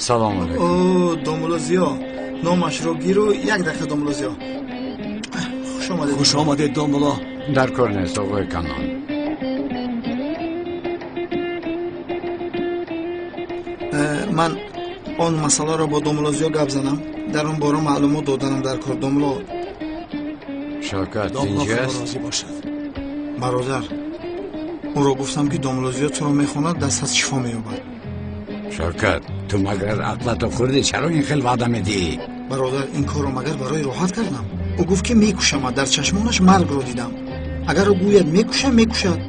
سلام علیکم. او دامولا زیا نامش رو گیرو 1 دقیقه دامولا زیا. خوش آمده دامولا. در کار نیست آقای کنان. من آن مسئله را با دامولا زیا گپ زدم. در آن باره معلومات دادم در کار دامولا. شوکت اینجاست؟ برادر اون را گفتم که دامولا زیا تو را میخواند دست از شفا مییابد. شوکت تو مگر عقلتو خوردی؟ چرا این خیلی وعده میدی؟ برادر این کار را مگر برای راحت کردم؟ او گفت که میکشم. در چشمانش مرگ را دیدم. اگر او گوید میکشم میکشد.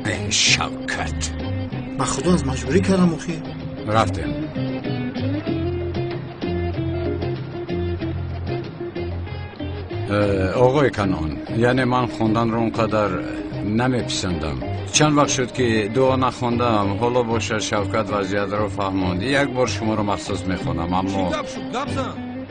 ای شوکت به خدا از مجبوری کردم اخی. رفتیم. آقای کنان یعنی من خوندن رو اونقدر نمیپسندم. چند وقت شد که دعا نخوندم. حالا باشه شوکت وضعیت رو فهموند. 1 بار شما رو مخصوص میخونم اما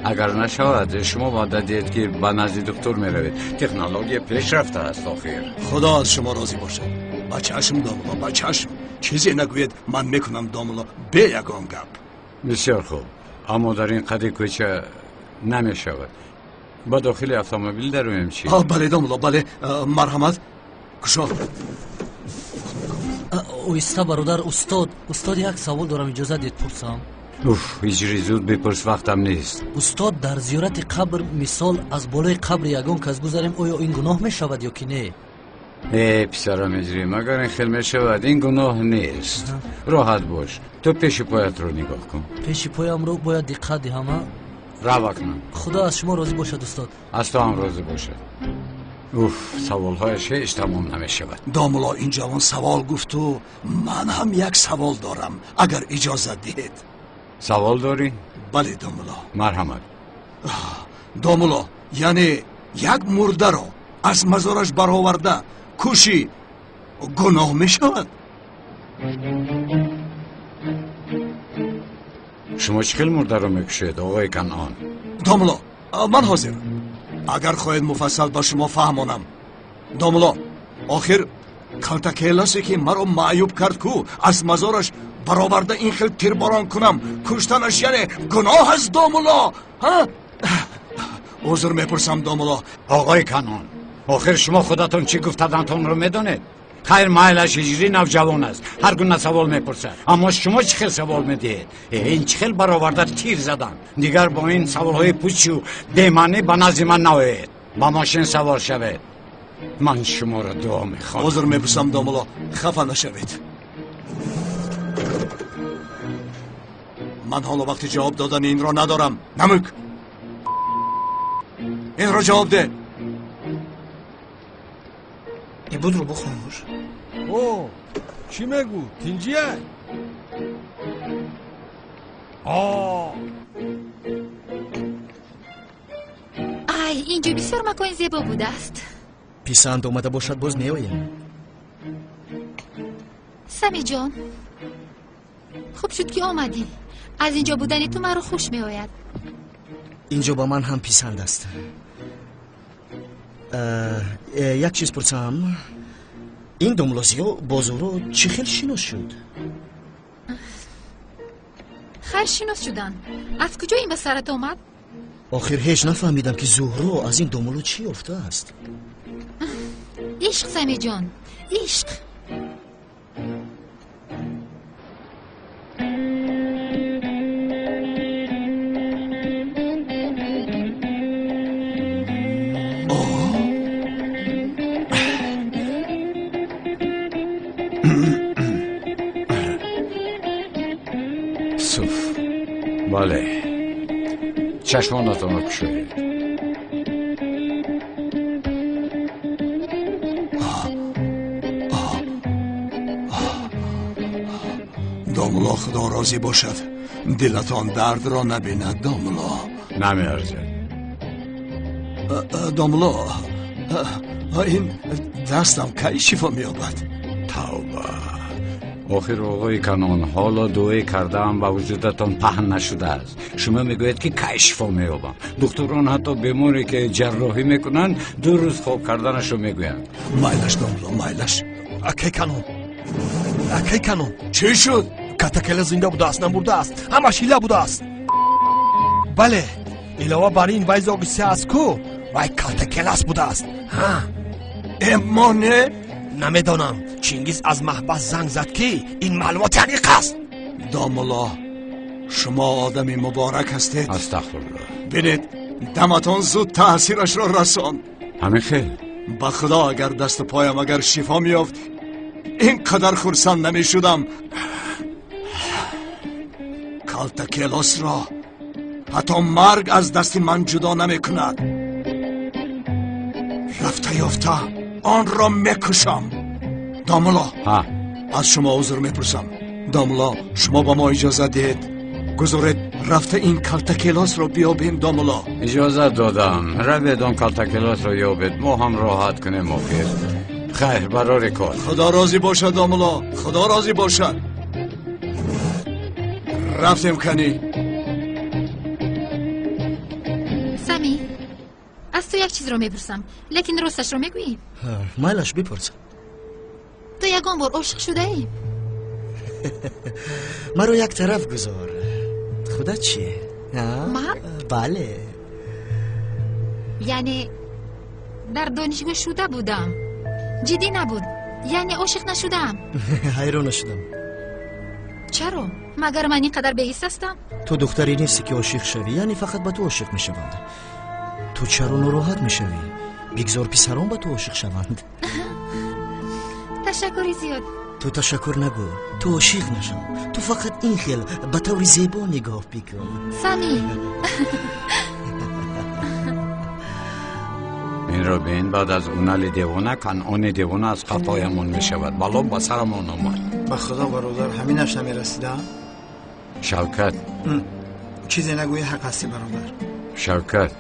اگر نشود شما باید دید که به نزد دکتر میروید. تکنولوژی پیش رفته است آخر. خدا از شما راضی باشه. با چشم دامولا با چشم. چیزی نگوید من میکنم دامولا به یگان گپ. بسیار خوب اما در این قد کوچه نمیشود. با داخل اتومبیل درویم چی؟ بله دامولا بله. مرحمت کشا. اویستا برادر استاد 1 سوال دارم اجازه دید پرسم؟ هیچ زود بپرس وقتم نیست. استاد در زیارت قبر مثال از بالای قبر یگان کس گذاریم آیا این گناه می شود یا که نه؟ پسرم اجریم اگر این خیلی می شود این گناه نیست. راحت باش. تو پیش پایت رو نگاه کن. پیش پایم رو باید دقت دهم. روا کنم. خدا از شما راضی باشد استاد. از تو هم راضی باشد. سوالهایش هیچ تمام نمی شود. دامولا این جوان سوال گفت و من هم 1 سوال دارم اگر اجازه دهید. سوال داری؟ بله دامولا. مرحمت. دامولا یعنی 1 مرده رو از مزارش برآورده کشی گناه می شود؟ شما چه خیلی مرده رو میکشید آقای کنان؟ دامولا من حاضرم اگر خواهید مفصل با شما فهمانم. دامولا آخر کلتکیلاسی که مرا معیوب کرد کو از مزارش برآورده این خیلی تیرباران کنم کشتنش یعنی گناه است دامولا؟ عذر میپرسم دامولا. آقای کنان آخر شما خودتون چی گفتدنتون رو میدونید؟ خیر مایلش هجری نوجوان است هر گونه سوال میپرسه اما شما چه خیلی سوال میدید؟ این چه خیلی برآورده تیر زدن. دیگر با این سوال های پوچ و بی‌معنی به نزد من نوید. با ماشین سوار شوید. من شما را دعا میخوام. عذر میپرسم دامولا خفه نشوید. من حالا وقتی جواب دادن این را ندارم. نمک این را جواب ده. ای بود رو بخاموش. چی میگو؟ تینجیه؟ اینجا بسیار مکان زیبا بوده است. پیسند اومده باشد باز میاییم. سمی جان خوب شد که آمدی. از اینجا بودن تو مرا خوش میآید. اینجا با من هم پیسند است. 1 چیز پرسم. این دامولازیا بازارو چه خیلی شناس شد؟ خیر شناس شدن. از کجا این به سرت آمد؟ آخر هیچ نفهمیدم که زهرا از این دامولو چی افته است. عشق سمی جان عشق. بله چشمانتون رو کشوید. دامولا خدا راضی باشد دلتان درد را نبیند دامولا. نمیارزه دامولا این دستم کی شفا میابد؟ توبه. آخر آقای کنان حالا دعای کردم با وجودتان پهن نشده است. شما میگوید که کی شفا میابم. دکتران حتی بیماری که جراحی میکنن 2 روز خوب کردنشو میگویند. مایلش دامولا مایلش. اکی کنون چی شد؟ کاتاکلا زنده بوده است نمرده است همش هیله بوده است بله علاوه بر این وای زاگسی است کو وای کاتاکلاس بوده است ها اما نه نمیدانم چینگیز از محبس زنگ زد که این معلومات حقیق است داملا شما آدمی مبارک هستید استغفرالله. بینید دمتان زود تأثیرش را رسان همین خیل. به خدا اگر دست و پایم اگر شفا میافت اینقدر خرسند نمی شدم. کالتاکلاس را حتی مرگ از دست من جدا نمی کند. رفته یافته آن را میکشم. داملا ها از شما عذر میپرسم. داملا شما با ما اجازه دهید گذارید رفته این کالتاکلاس را بیابیم. داملا اجازه دادم روید آن کالتاکلاس را یابید ما هم راحت کنیم آخر. خیر برای کار. خدا راضی باشد داملا خدا راضی باشد. رفتیم کنی. سمی از تو یک چیز رو میپرسم لیکن راستش رو میگویی مایلش بپرس. تو یگان بار عاشق شده ای؟ مرا یک طرف گذار. خودت چیه؟ من؟ بله. یعنی در دانشگاه شده بودم جدی نبود یعنی عاشق نشدم. حیران شدم. چرا؟ مگر من اینقدر بی‌حس هستم؟ تو دختری نیستی که عاشق شوی یعنی فقط به تو عاشق میشوند. تو چرا ناراحت میشوی؟ بگذار پسران به تو عاشق شوند. تشکری زیاد. تو تشکر نگو. تو عاشق نشو. تو فقط این خیل به طور زیبا نگاه بکن. سمی این رو بین بعد از اونال دیوانه کنعان دیوانه از قفایمون میشود. بلا با سرمون اومد. به خدا برادر همینش نمیرسیدم. شوکت چیزی نگوی حق هستی برادر. شوکت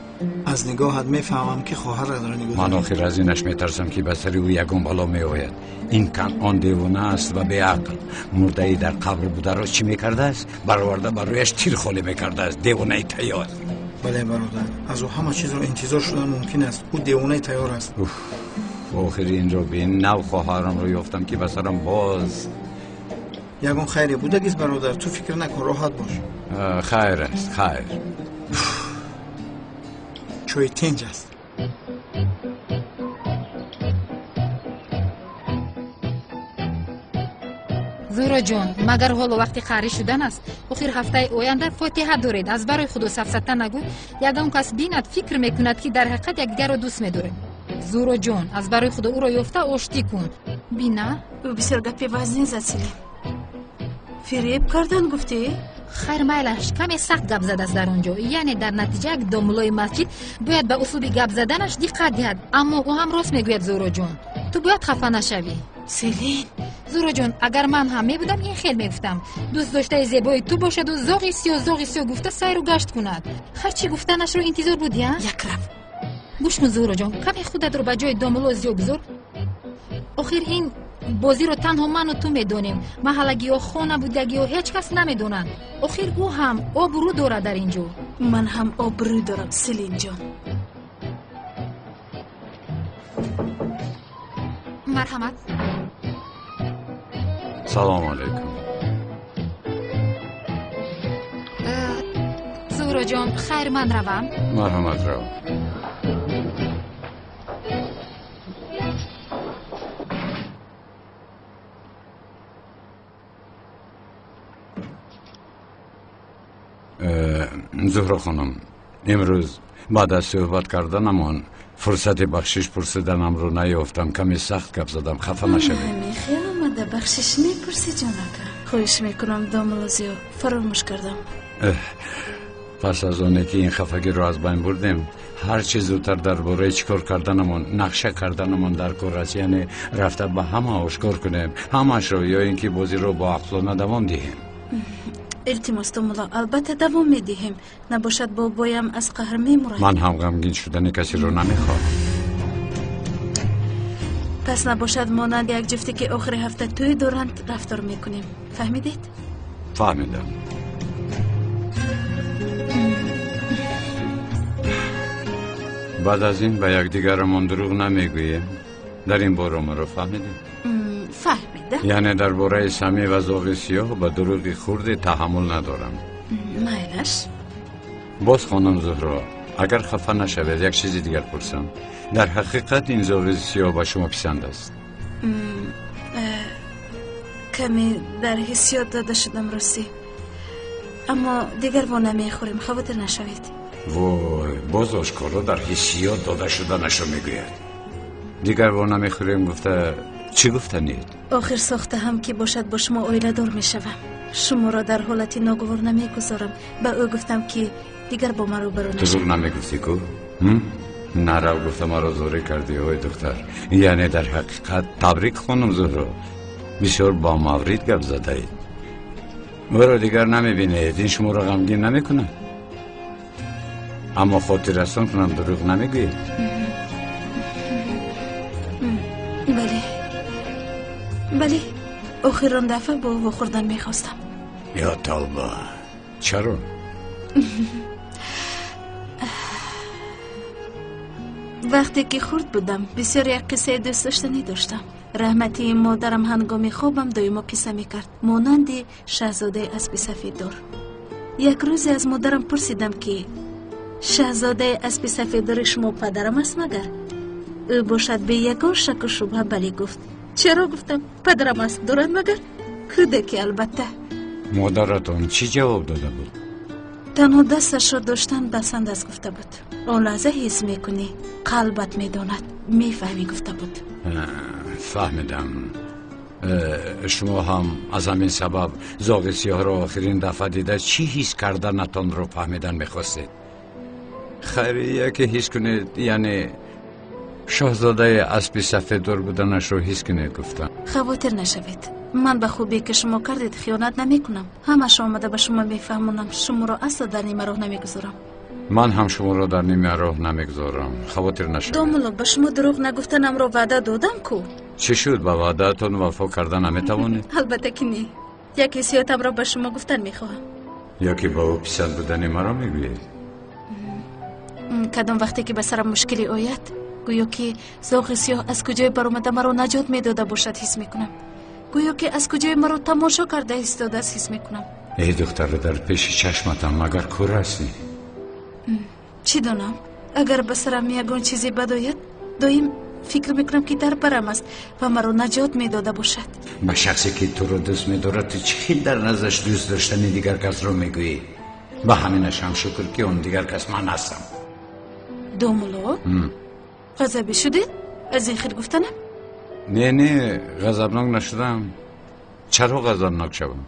از نگاهت میفهمم که خواهر را داره نگاه من آخر از اینش میترسم که به سر او یگون بلا میآید. این کنعان دیوانه است و بیعقل. مرده ای در قبر بوده را چی میکرده است؟ برآورده بر رویش تیر خالی میکرده است. دیوانه تیار. بله برادر از او همه چیز رو انتظار شدن ممکن است. او دیوانه تیار است. آخر این رو بین نو خواهرم رو یافتم که به سرم باز. یگون خیری بودگیست برادر. تو فکر نکن راحت باش. خیر است خیر. چوی تنج است. زورا جون مگر حال و وقتی قهری شدن است. آخر هفته آینده فاتحه دارید. از برای خود و سفسطه نگو. یگان کس بیند فکر میکند که در حقیقت یکدیگر را دوست می‌دارد. زورا جون از برای خود او را یافته آشتی کن. بینا او بسیار گپی وزنی زد سیلی. فریب کردن گفتی؟ خیر میلش کمی سخت گپ زده است در اونجا. یعنی در نتیجه یک داملای مسجد باید به اسلوب گپ زدنش دقت دهد. اما او هم راست میگوید زورا جون. تو باید خفه نشوی. سیلین زورا جون اگر من هم میبودم این خیل میگفتم دوست داشته زیبای تو باشد و زاغی سیاه گفته سیر و گشت کند. هرچی گفتنش رو انتظار بودی ها؟ یک رفت. گوش کن زورا جون کمی خودت رو به جای داملو زیاد بذار. آخر این بازی رو تنها من و تو میدونیم. محلگی و خانه بودگی و هیچ کس نمیدونن. آخر او هم آبرو داره در اینجا. من هم آبرو دارم سیلین جان. مرحمت. سلام علیکم. زورا جان خیر من روم. مرحمت رو. زهرا خانم امروز بعد از صحبت کردنمان فرصت بخشش پرسیدنم رو نیافتم. کمی سخت گپ زدم خفه نشوید. خیلی آمده بخشش میپرسی جانکا. خواهش میکنم داملازیو فراموش کردم. پس از اونه که این خفگی رو از بین بردیم هر چیز زودتر درباره چیکار کردنمون نقشه کردنمون در کار است. یعنی رفته به همه آشکار کنیم همش رو یا اینکه بازی رو با عقلانه دوام دهیم. التماس داملا البته دوام میدهیم. نباشد بابایم از قهر میمرد. من هم غمگین شدن کسی رو نمیخوام. پس نباشد مانند یک جفتی که آخر هفته توی دارند رفتار میکنیم. فهمیدید؟ فهمیدم. بعد از این به یک دیگرمون دروغ نمیگوییم. در این باره ما رو فهمیدیم. فهمیدم. یعنی درباره سمی و ذوق سیاه به دروغ خورد تحمل ندارم. مایلش. باز خانم زهرا، اگر خفه نشود یک چیزی دیگر پرسم. در حقیقت این ذوق سیاه به شما پسند است؟ کمی در حسیات داده شدم راستی، اما دیگر با نمیخوریم، خواهد نشوید. وای، باز آشکارا در حسیات داده شده نشو میگوید. دیگر با نمیخوریم گفته چی گفتنید؟ آخر ساخته هم که باشد با شما اویله دار میشوم. شما را در حالتی ناگوار نمیگذارم. به او گفتم که دیگر با من رو برو نشوید. دروغ نمیگفتی کو؟ نرو گفته مرا زوری کردی های دختر. یعنی در حقیقت تبریک خانم زهرا، بسیار با مورید گپ زده اید. او را دیگر نمیبینید، این شما را غمگین نمیکنه؟ اما خاطر رسان کنم دروغ نمیگوید؟ بله آخران دفعه با او خوردن میخواستم. یا توبه، چرا؟ وقتی که خورد بودم بسیار یک قصه دوست داشتنی داشتم. رحمتی مادرم هنگامی خوابم دایما قصه میکرد، مانند شاهزاده اسب سفید دار. یک روزی از مادرم پرسیدم که شاهزاده اسب سفید دار شما پدرم است مگر؟ او باشد به یگان شک و شبهه بلی گفت. چرا؟ گفتم پدرم است دارد مگر؟ کودکی البته. مادرتان چی جواب داده بود؟ تنها دستش را داشتن بسند از گفته بود. آن لحظه حس میکنی، قلبت میداند، میفهمی گفته بود. فهمیدم. شما هم از همین سبب ذوق سیاه را آخرین دفعه دیده چی حس کردنتان رو فهمیدن میخواستید؟ خیریه که حس کنید، یعنی شاهزاده اسب سفید دار بودنش رو حس کنید. گفتم خواطر نشوید، من به خوبی که شما کردید خیانت نمی کنم. همش آمده به شما میفهمونم. شما را اصلا در نیمه راه نمیگذارم. من هم شما را در نیمه راه نمیگذارم، خواطر نشوید. دامولا به شما دروغ نگفتنم را وعده دادم کو. چی شد؟ به وعده‌تان وفا کردن نمیتوانید؟ البته که نی. یک حسیاتم را به شما گفتن میخواهم. یا که با او پسند بودن مرا میگویید؟ کدام وقتی که به سرم مشکلی آید، گویا که ذوق سیاه از کجای برآمده مرا نجات میداده باشد حس میکنم. گویا که از کجای مرا تماشا کرده ایستاده است حس میکنم. ای دختر، در پیش چشمتم مگر کور هستی؟ چی دانم؟ اگر به سرم یگان چیزی بد آید، دایم فکر میکنم که در برم است و مرا نجات میداده باشد. به شخصی که تو رو دوست میدارد تو چی در نظرش دوست داشتنی دیگر کس رو میگویی؟ به همینش هم شکر که اون دیگر کس من هستم. دومولو؟ غضبی شدید؟ از این خیر گفتنم؟ نه غضبناک نشدم. چرا غضبناک شوم؟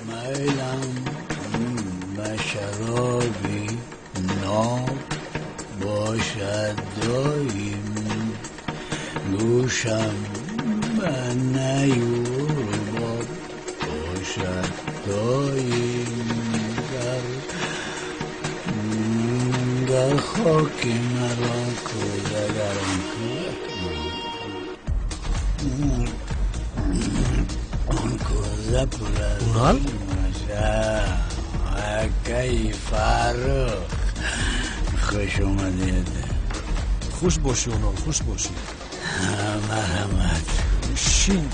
میلم به شرابی ناب باشد دایم، گوشم به نیور باب باشد دایم، در خاک مرا کودگرم آن کوزه پر از اونال؟ اکی فرخ خوش اومدید. خوش باشی اونال، خوش باشی. مرحمت. شین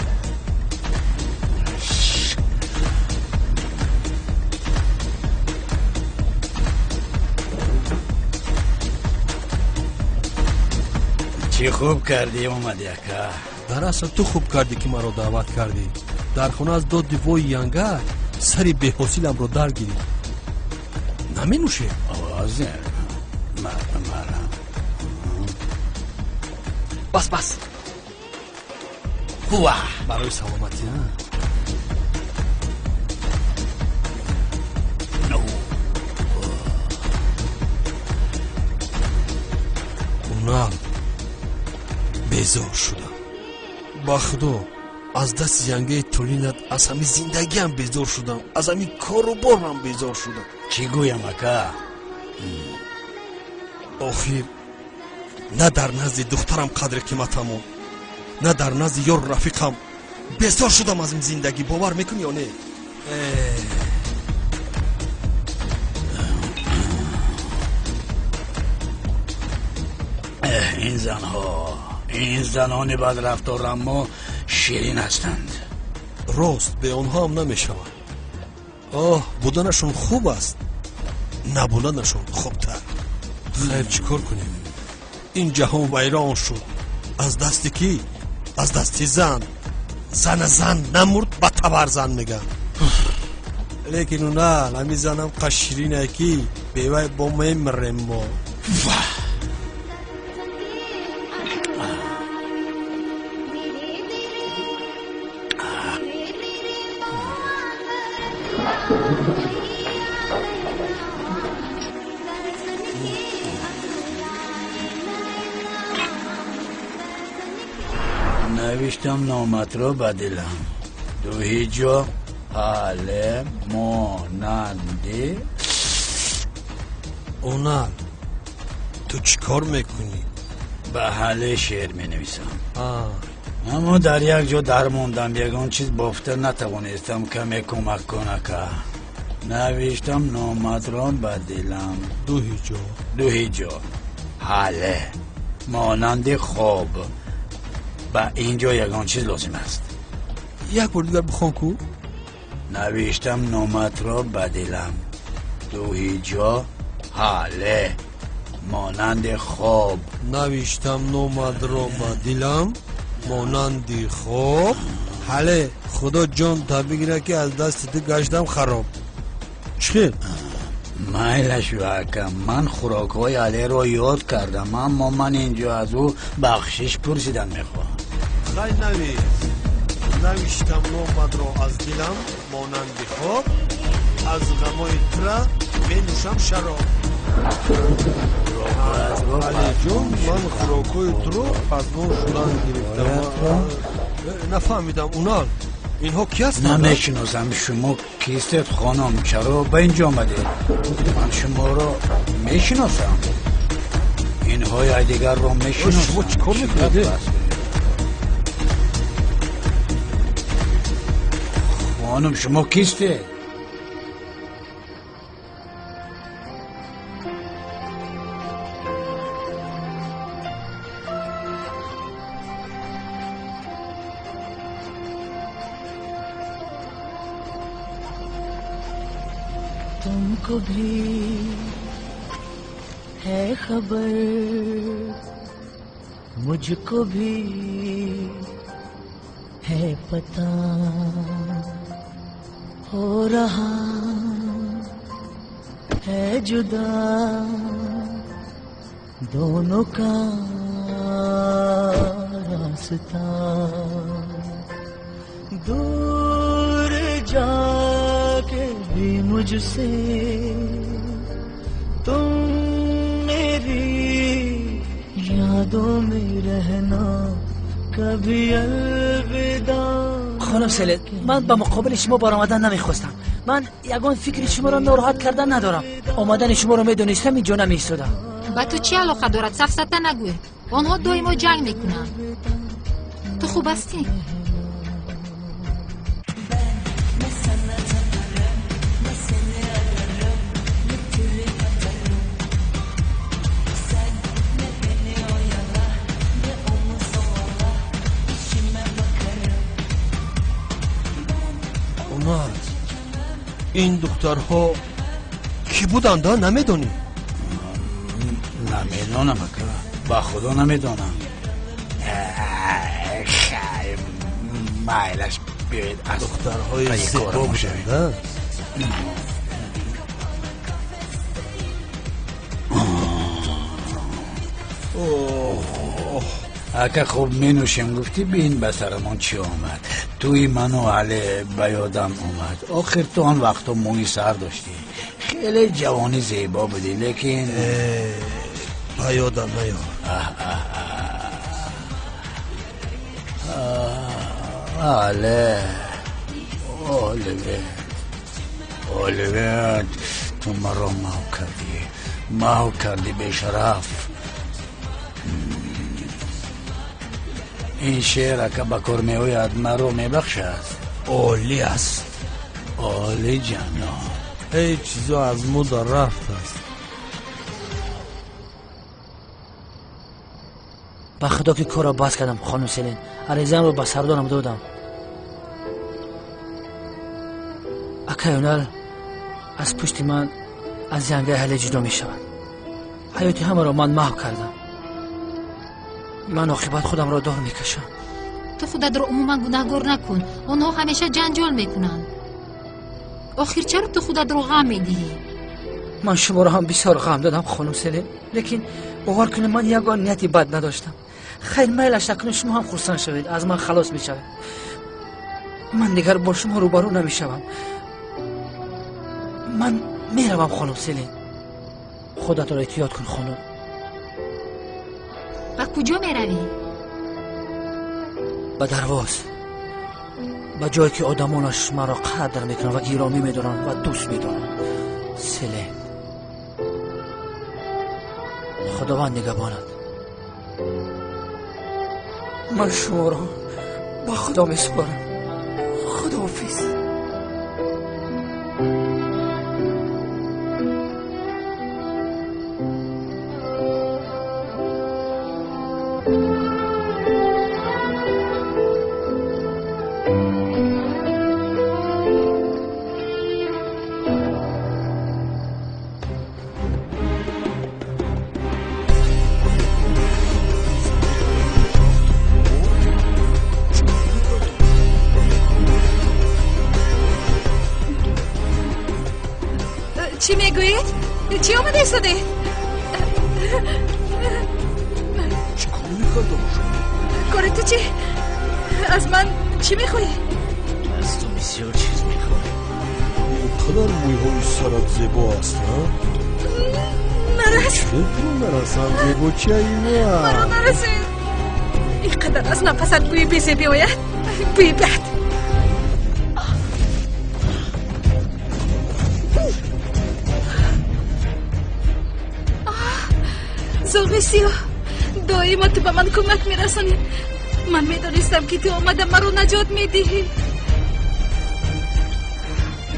چی خوب کردی اومدی اکا. در اصل تو خوب کردی که مرا دعوت کردی. در خونه از دو دیوای ینگر سری بی‌حاصلم رو درگیری. نمی نوشه؟ آوازه مرم. بس خواه برای سلامتی ها. اونال بیزار شدم. با خدا از دست ینگه تولینت از همین زندگی هم بیزار شدم، از همین کار و بار هم بیزار شدم. چی گویم اکا؟ آخر نه در نزد دخترم قدر قیمتم، نه در نزد یار رفیقم بیزار شدم از این زندگی. باور میکنی یا نه؟ این زنان بد رفتار اما شیرین هستند. راست به آنها هم نمیشود. بودنشون خوب است، نبودنشون خوبتر. خیر چیکار کنیم؟ این جهان ویران شد. از دستی کی؟ از دستی زن نمرد به تبر زن میگن. لیکن اونا همی زنم قشرینه کی بیوی با میمرم ما. نوشتم نامت رو بدلم. دو هیجا حال ماننده. اونال تو چیکار میکنی؟ به حال شعر می نویسم. اما در یک جا در موندم، یگان چیز بافته نتوانستم کمی کمک کنه که نوشتم نامت را بدلم. دو هیجا حاله مانند خواب. با اینجا یگان چیز لازم است. یک بار دیگر بخون کو. نوشتم نامت را بدلم. دو هیجا حاله مانند خواب. نوشتم نامت را بدلم مانند خواب. حاله خدا جان تا بگیره که از دست تو گشتم خراب. چخیر؟ مایلش واکم من خوراک های علی را یاد کردم، اما من اینجا از او بخشش پرسیدن میخوام. خیلی نوشتم نامت را از دلم مانند خواب. از غمای ترا می نوشم شراب. علی جان من خوراکای تو از نون شدن گرفتم. نفهمیدم اونال اینها کی هستند؟ نمیشناسم. شما کیستید خانم؟ چرا به اینجا آمده؟ من شما را میشناسم. اینها دیگر را میشناسم. شما چیکار میکنید؟ خانم شما کیستید؟ तुमको भी है खबर, मुझको भी है पता, हो रहा है जुदा दोनों का रास्ता. दूर जाके भी मुझसे तुम मेरी यादों में रहना कभी अलविदा. خانم سلید، من به مقابل شما بار آمدن نمیخواستم. من یگان فکر شما را ناراحت کردن ندارم. آمدن شما را میدونستم اینجا نمیستادم. با تو چی علاقه دارد؟ سفسطه نگوی. آنها دائما جنگ میکنن. تو خوب هستی؟ این دخترها کی بودند نمیدونی؟ نمیدونم که با خدا نمیدونم. مایلش بیاید از دخترهای زیبا بودند. اگه خوب می نوشیم گفتی بین به سرمان چی آمد. توی منو علی به یادم اومد. آخر تو آن وقتا موی سر داشتی، خیلی جوانی زیبا بودی، لیکن به یادم نیار. علی اولویت تو مرا ماو کردی به شرف. این شعر که با کار میوید مرا میبخشد. عالی است. عالی جانا. هیچ چیزا از مو در رفت است. با خدا که کار را باز کردم خانم سلین. عریضه‌ام رو به سردارم دادم. اکایونال از پشت من از جنگه اهل جدا می شود. حیاتی همه را من محو کردم. من عاقبت خودم را دار می کشم. تو خودت رو عموما گناهگار نکن. آنها همیشه جنجال میکنن. آخر چرا تو خودت رو غم میدهی؟ من شما را هم بسیار غم دادم خانم سلیم، لیکن باور کنید من یگان نیتی بد نداشتم. خیر میلش نکنید شما هم خرسند شوید، از من خلاص می شوید. من دیگر با شما روبرو نمی شوم. من می روم خانم سلیم. خودت را احتیاط کن خانم. و کجا می روی؟ به درواز، به جایی که آدمانش مرا قدر میکنن و گرامی میدارن و دوست میدارن. سلیم، خداوند نگهبانت. من شما را با خدا میسپارم. خداحافظ. چی میگویید؟ چی آمده ایستاده؟ چی کار میکردم شما؟ کار تو چی؟ از من چی میخوایی؟ از تو بسیار چیز میخوام. قدر مویهای سرت زیبا است ها؟ نرس. چطور نرسم زیبا چی ایمه؟ مرا نرسید. اینقدر از نفست بوی بیزه بیاید؟ بوی بد. زوغ سیاه، دائما تو به من کمک میرسانی. من میدانستم که تو آمده مرا نجات میدهی.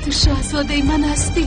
تو شاهزاده من هستی.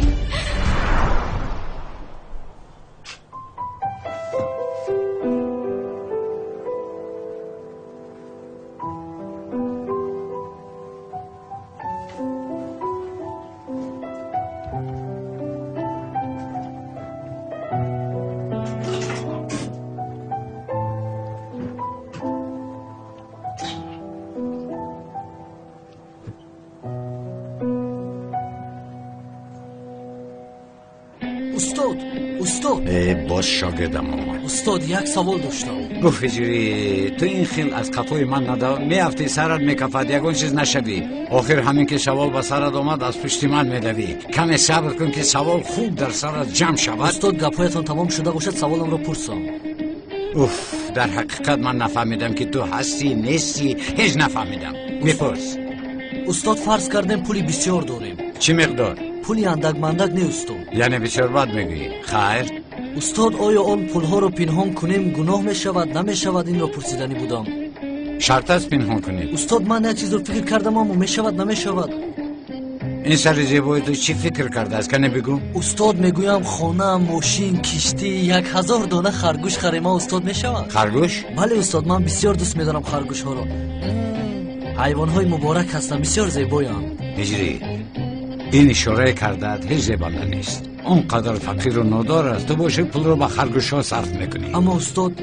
استاد باز شاگردم آمد. استاد یک سوال داشتم. گفت هجری تو این خیل از قفای من ندا میافتی سرت میکفد یگون چیز نشوی. آخر همین که سوال به سرت آمد از پشت من میدوی. کمی صبر کن که سوال خوب در سرت جمع شود. استاد گپایتان تمام شده باشد سوالم را پرسم. اوف، در حقیقت من نفهمیدم که تو هستی نیستی. هیچ نفهمیدم. میپرس. استاد فرض کردیم پولی بسیار داریم. چی مقدار؟ پولی اندک مندک نه استاد. یعنی بسیار بد میگویی. خیر استاد آیا آن پولها رو پنهان کنیم گناه می شود نمی شود؟ این را پرسیدنی بودم. شرط است پنهان کنی؟ استاد من یک چیز رو فکر کردم اما می شود نمی شود. این سر زیبایی تو چی فکر کرده است که نبگو؟ استاد میگویم خانه، ماشین، کشتی، 1000 دانه خرگوش خریم استاد می شود؟ خرگوش؟ بله استاد، من بسیار دوست میدارم خرگوش ها را. حیوان های مبارک هستن، بسیار زیبایند. هجری این اشاره کردت هیچ زیبانده نیست. اونقدر فقیر و نادار است تو باشه پول رو به خرگوش ها صرف میکنی. اما استاد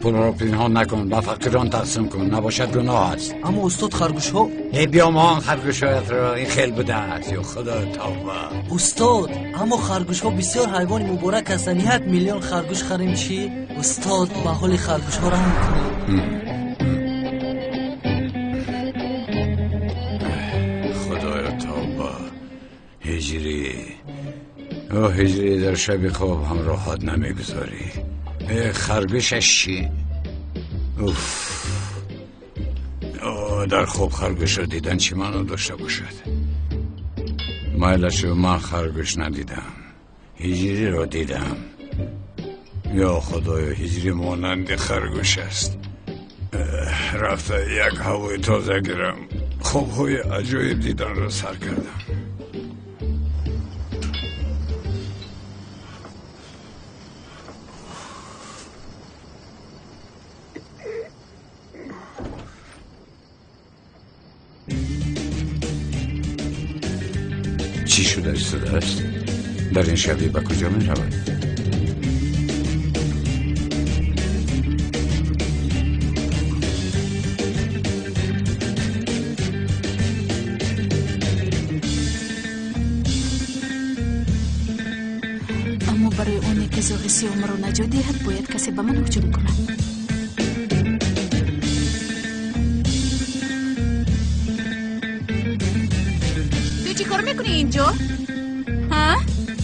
پول رو پنهان نکن، به فقیران تقسیم کن، نباشد گناه است. اما استاد خرگوش ها بیا ما خرگوش هایت رو این خیل بوده است. یا خدا توبه. استاد اما خرگوش ها بسیار حیوان مبارک هستن. 1 میلیون خرگوش خریم چی؟ استاد به حال خرگوش ها رحم کنید. خدایا توبه. هجری او هجری در شب خواب هم راحت نمیگذاری. خرگوشش چی؟ اوف، در خواب خرگوش رو دیدن چی منو داشته باشد؟ میلشو من خرگوش ندیدم، هجری رو دیدم. یا خدایا هجری مانند خرگوش است. رفته یک هوای تازه گیرم، خوابهای عجایب دیدن رو سر کردم. چی شده است؟ در این شبی به کجا می رود؟ اما برای اونی که زاغ سیاه مرا نجات دهد باید کسی به من هجوم کند. چی کار میکنی اینجا؟ ها؟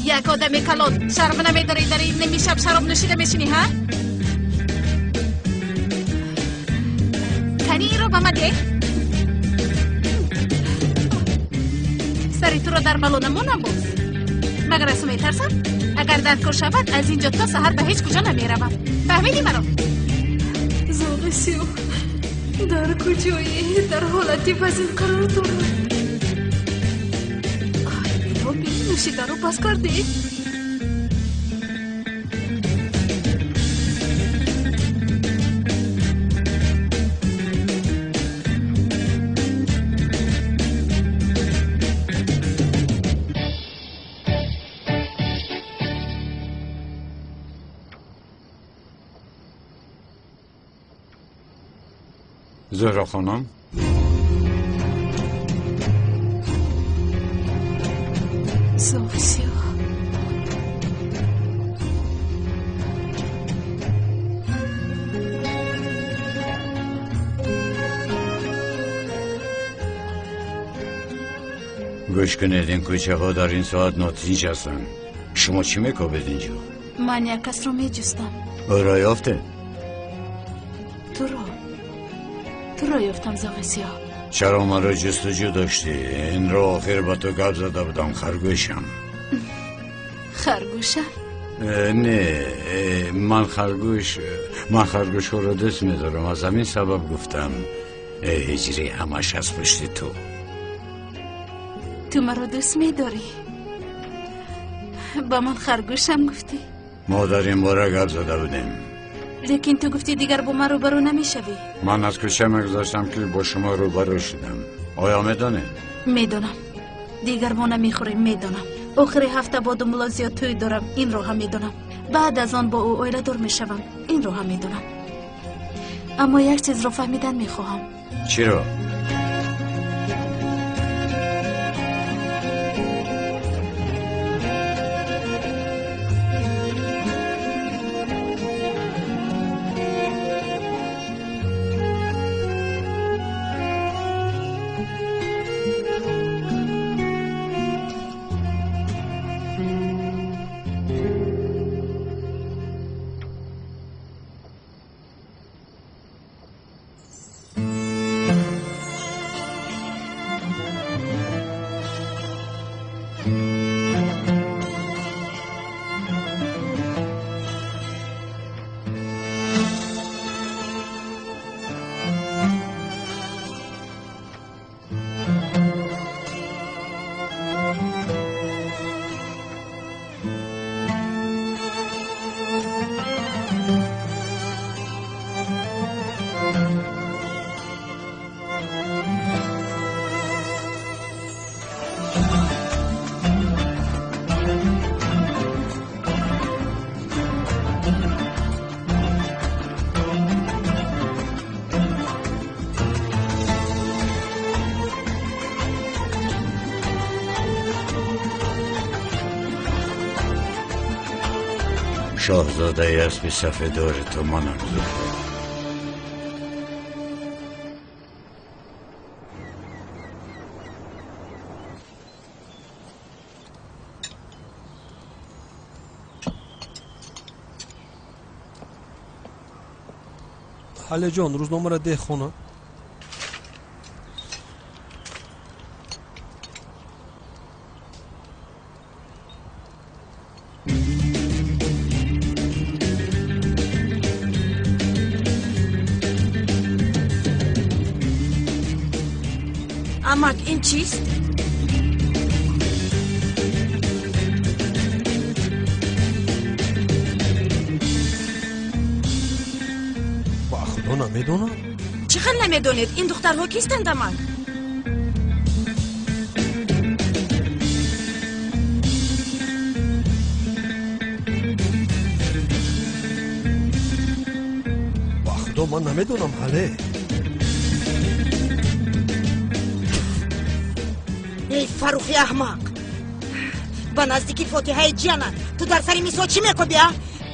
یک آدم کلان شرم نمیداری در این نمی شب شراب نوشیده میشینی ها؟ کنی این رو به من ده؟ سری تو رو در بلون ما نباز مگر از تو میترسم؟ اگر دستگار شود از اینجا تا سحر به هیچ کجا نمیروم. فهمیدی مرا؟ زاغ سیاه در کجایی؟ در حالتی وزین قرار دارم. نوشیده رو بس کردی؟ زهرا خانم زاغ سیاه گوش کنید این کوچه ها در این ساعت ناتیج هستن. شما چی میکابید اینجا؟ من یک کس رو میجستم. او را یافته؟ تو را یافتم زاغ سیاه. چرا من را جستجو داشتی؟ این را آخر با تو گپ زده بودم. خرگوشم. خرگوشم؟ نه من خرگوش ها را دست میدارم. از همین سبب گفتم هجری همش از پشت تو مرا دوست میداری؟ با من خرگوشم گفتی؟ ما در این باره گپ زده بودیم. لیکن تو گفتی دیگر با من روبرو نمیشوی. من از کوچه مگذاشتم که با شما روبرو شدم. آیا میدانید؟ میدانم. دیگر ما نمیخوریم. میدانم. آخر هفته با دنبال زیاد توی دارم. این رو هم میدانم. بعد از آن با او اویله دور میشوم. این رو هم میدانم. اما یک چیز رو فهمیدن میخواهم. چی رو؟ شاهزاده اسب سفیدار تو منم زهرا. حاله جان روزنامه را ده خونه. امک این چیست؟ با خدا نمیدونم. چقدر نمیدونید این دخترها کیستند امک؟ حالا من نمیدونم حاله. ای فروخی احمق، با نزدیکی فاتحه جانت تو در سری میسو چی میکوبی؟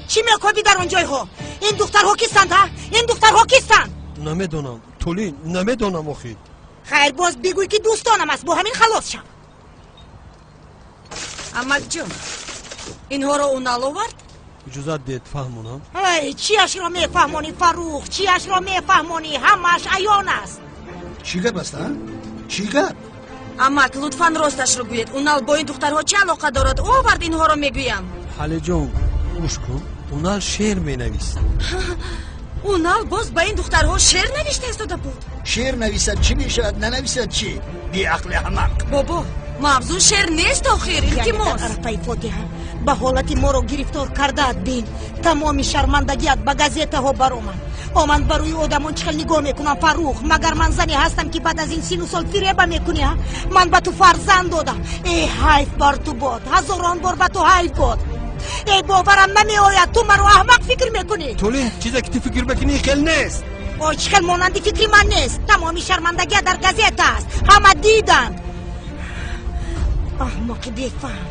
چی میکوبی در اونجای ها؟ این دخترها کیستند ها؟ این دخترها کیستند؟ نمیدونم تولی، نمیدونم آخی. خیر باز بگوی که دوستانم است، با همین خلاص شم. امک جون اینها رو اونال آورد؟ اجازت دید فهمونم. ای چیش را میفهمونی فروخ؟ چیش را میفهمونی؟ همش عیان است. چی گپ است؟ چی گپ؟ امک لطفاً راستش رو گوید. اونال با این دخترها چه علاقه دارد؟ او آورد اینها رو میگویم. حاله جون گوش کن، اونال شعر مینویست. اونال باز با این دخترها شعر نوشته استاده بود. شعر نویسد چی میشود؟ ننویسد چی؟ بی عقل احمق. بابا موضوع شعر نیست آخر. التماس عرفای فاتحه به حالتی ما رو گرفتار کرده بین. تمام شرمندگیت به گازیته ها برآمد. من بروی آدمان چخل نگاه میکنم فروخ؟ مگر من زنی هستم که بعد از این 30 سال فریب میکنی؟ من به تو فرزند دادم. ای حیف بر تو باد، هزاران بار به تو حیف باد. ای باورم نمی آید تو مرا احمق فکر میکنی. تولی چیزی که تو فکر بکنی خیلی نیست. او چخل مانندی فکری من نیست. تمامی شرمندگی در گازیته است، همه دیدند. احمق بیفهم،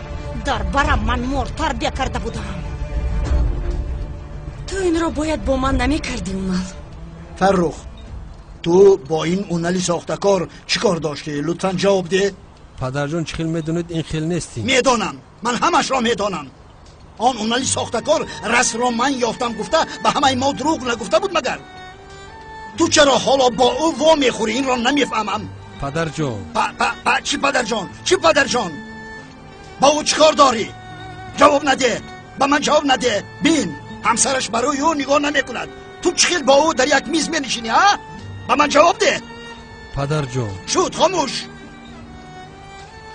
در برم من مور تربیه کرده بودم. تو این را باید با من نمی کردی اونال. فرخ تو با این اونالی ساختکار چی کار داشتی؟ لطفا جواب ده. پدر جون چخیل میدونید این خیل نیستی. میدانم، من همش را میدانم. آن اونالی ساختکار رس را من یافتم گفته به همه ما دروغ نگفته بود مگر؟ تو چرا حالا با او وا میخوری؟ این را نمیفهمم. پدر جون چی پدر جان؟ چی پدر جان؟ با او چی کار داری؟ جواب نده، به من جواب نده. بین همسرش برای او نگاه نمی کند. تو چخیل با او در یک میز می نشینی ها؟ به من جواب ده. پدر جون شد خاموش.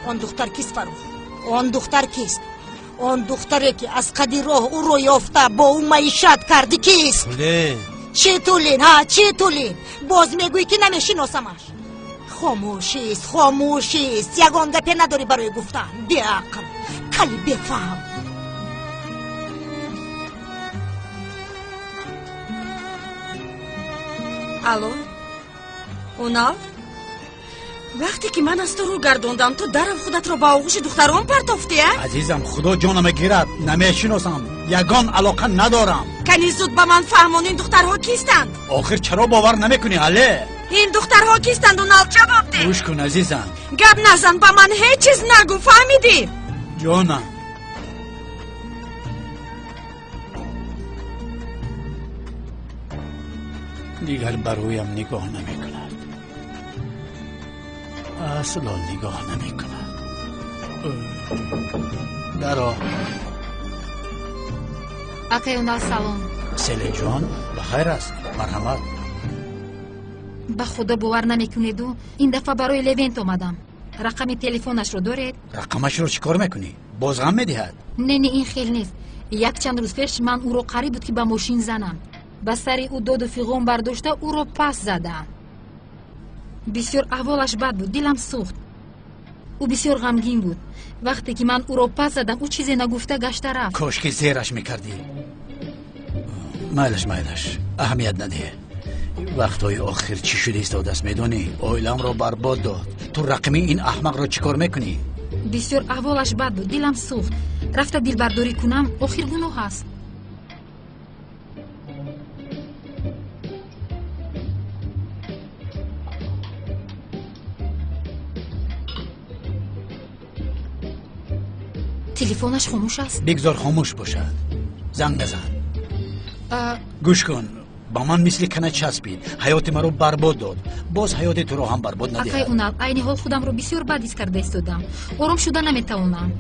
آن دختر کیست فروخ؟ آن دختر کیست؟ آن دختری که از قدی راه او رو یافته با او معیشت کردی کیست؟ تولین. چی تولین ها؟ چی تولین؟ باز میگویی که نمیشناسمش. خاموشیست، خاموشیست. یگان گپی نداری برای گفتن. بی عقل، کلی بفهم. الو اونال، وقتی که من از تو رو گردوندم تو درم خودت رو با آغوش دختران پرتافتی؟ عزیزم خدا جانم گیرد، نمیشناسم، یگان علاقه ندارم. کنی زود به من فهمون این دخترها کیستند؟ آخر چرا باور نمیکنی حاله؟ این دخترها کیستند اونال؟ جواب ده. گوش کن عزیزم، گپ نزن، به من هیچ چیز نگو، فهمیدی؟ جانم دیگر برویم نگاه نمی کند، اصلا نگاه نمی کند. درا اکای اونال سلام. سلی جان بخیر است، مرحمت. به خدا باور نمیکنید این دفعه برای لوینت آمدم. رقم تلفنش رو دارید؟ رقمش رو چیکار میکنی؟ بازغم میدهد؟ نه این خیلی نیست. یک چند روز پیش من او رو قریب بود که به ماشین زنم. به سری او داد و فیغون برداشته او رو پس زدم. بسیار احوالش بد بود، دلم سوخت. او بسیار غمگین بود. وقتی که من او رو پس زدم او چیزی نگفته گشته رفت. کاش که زیرش میکردی. مایلش اهمیت نده. وقتای آخر چی شده است دست میدونی؟ آیلم رو برباد داد. تو رقمی این احمق رو چیکار میکنی؟ بسیار احوالش بد بود، دلم سوخت. رفته دل برداری کنم، آخر گناه است. تلفنش خاموش است؟ بگذار خاموش باشد. زنگ بزن. گوش کن، با من مثل کنه چسبید، حیات مرا برباد داد، باز حیات تو رو هم برباد ندهد. اکای اونال، عین حال خودم رو بسیار بد حس کرده ایستادم. آرام شده نمیتوانم.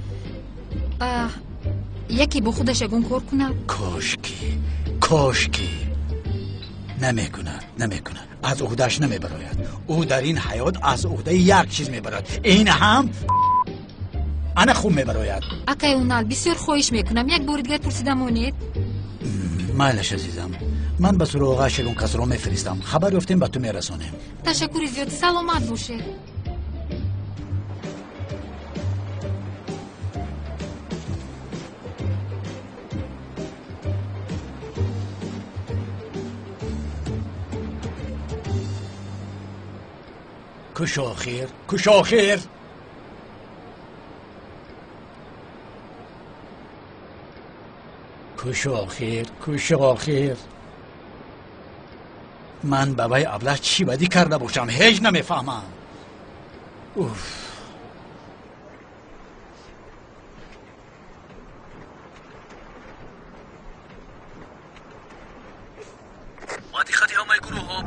یکی با خودش یگان کار کند. کاشکی نمیکند. از عهدهش نمیبراید. او در این حیات از عهده یک چیز میبرد، این هم انا خوب میبراید. اکای اونال، بسیار خواهش میکنم یک بار دیگر پرسیدمونید. مایلش عزیزم، من به سراغ شگون کس رو میفرستم، خبر یافتیم به تو میرسانیم. تشکر زیاد، سلامت باشه. کش آخر کش آخر کش آخر کش آخر من بابای ابله چی بدی کرده باشم هیچ نمیفهمم. اوف.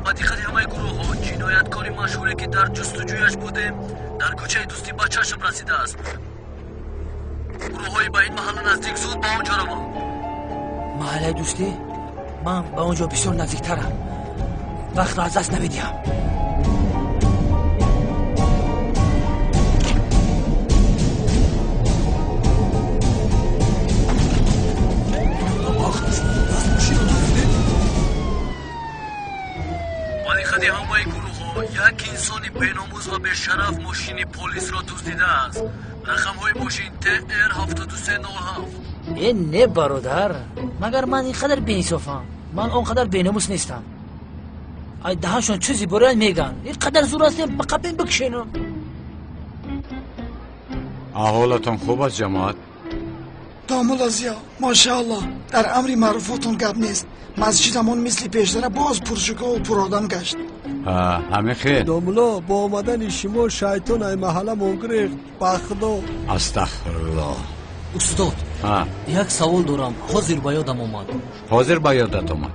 بدیختی همه گروه ها جنایتکاری مشهوره که در جستجویش بودیم در کوچه دوستی با چشم رسیده است. گروه های با این محل نزدیک زود با اونجا روان. محل دوستی؟ من با اونجا بسیار نزدیکترم. وقت را از دست نمیدیم. همه گروه ها یک انسانی بیناموز و به شرف ماشین پلیس را دزدیده است. رقم های ماشین TR 7397. این نه برادر، مگر من اینقدر بی‌انصافم؟ من اونقدر بیناموس نیستم. ای دهانشون چیزی برای میگن اینقدر زور است به قبین بکشینم. احوالتون خوب است جماعت؟ دامولا زیا ماشاءالله در امری معروفاتون گپ نیست. مسجدمون مثل پیشتر باز پرشکا و پر آدم گشت. همه خیر. دامولا با آمدن شما شیطان ای محله منگریخت بخدا. استغفرالله. استاد یک سوال دارم حاضر با یادم آمد. حاضر با یادت آمد؟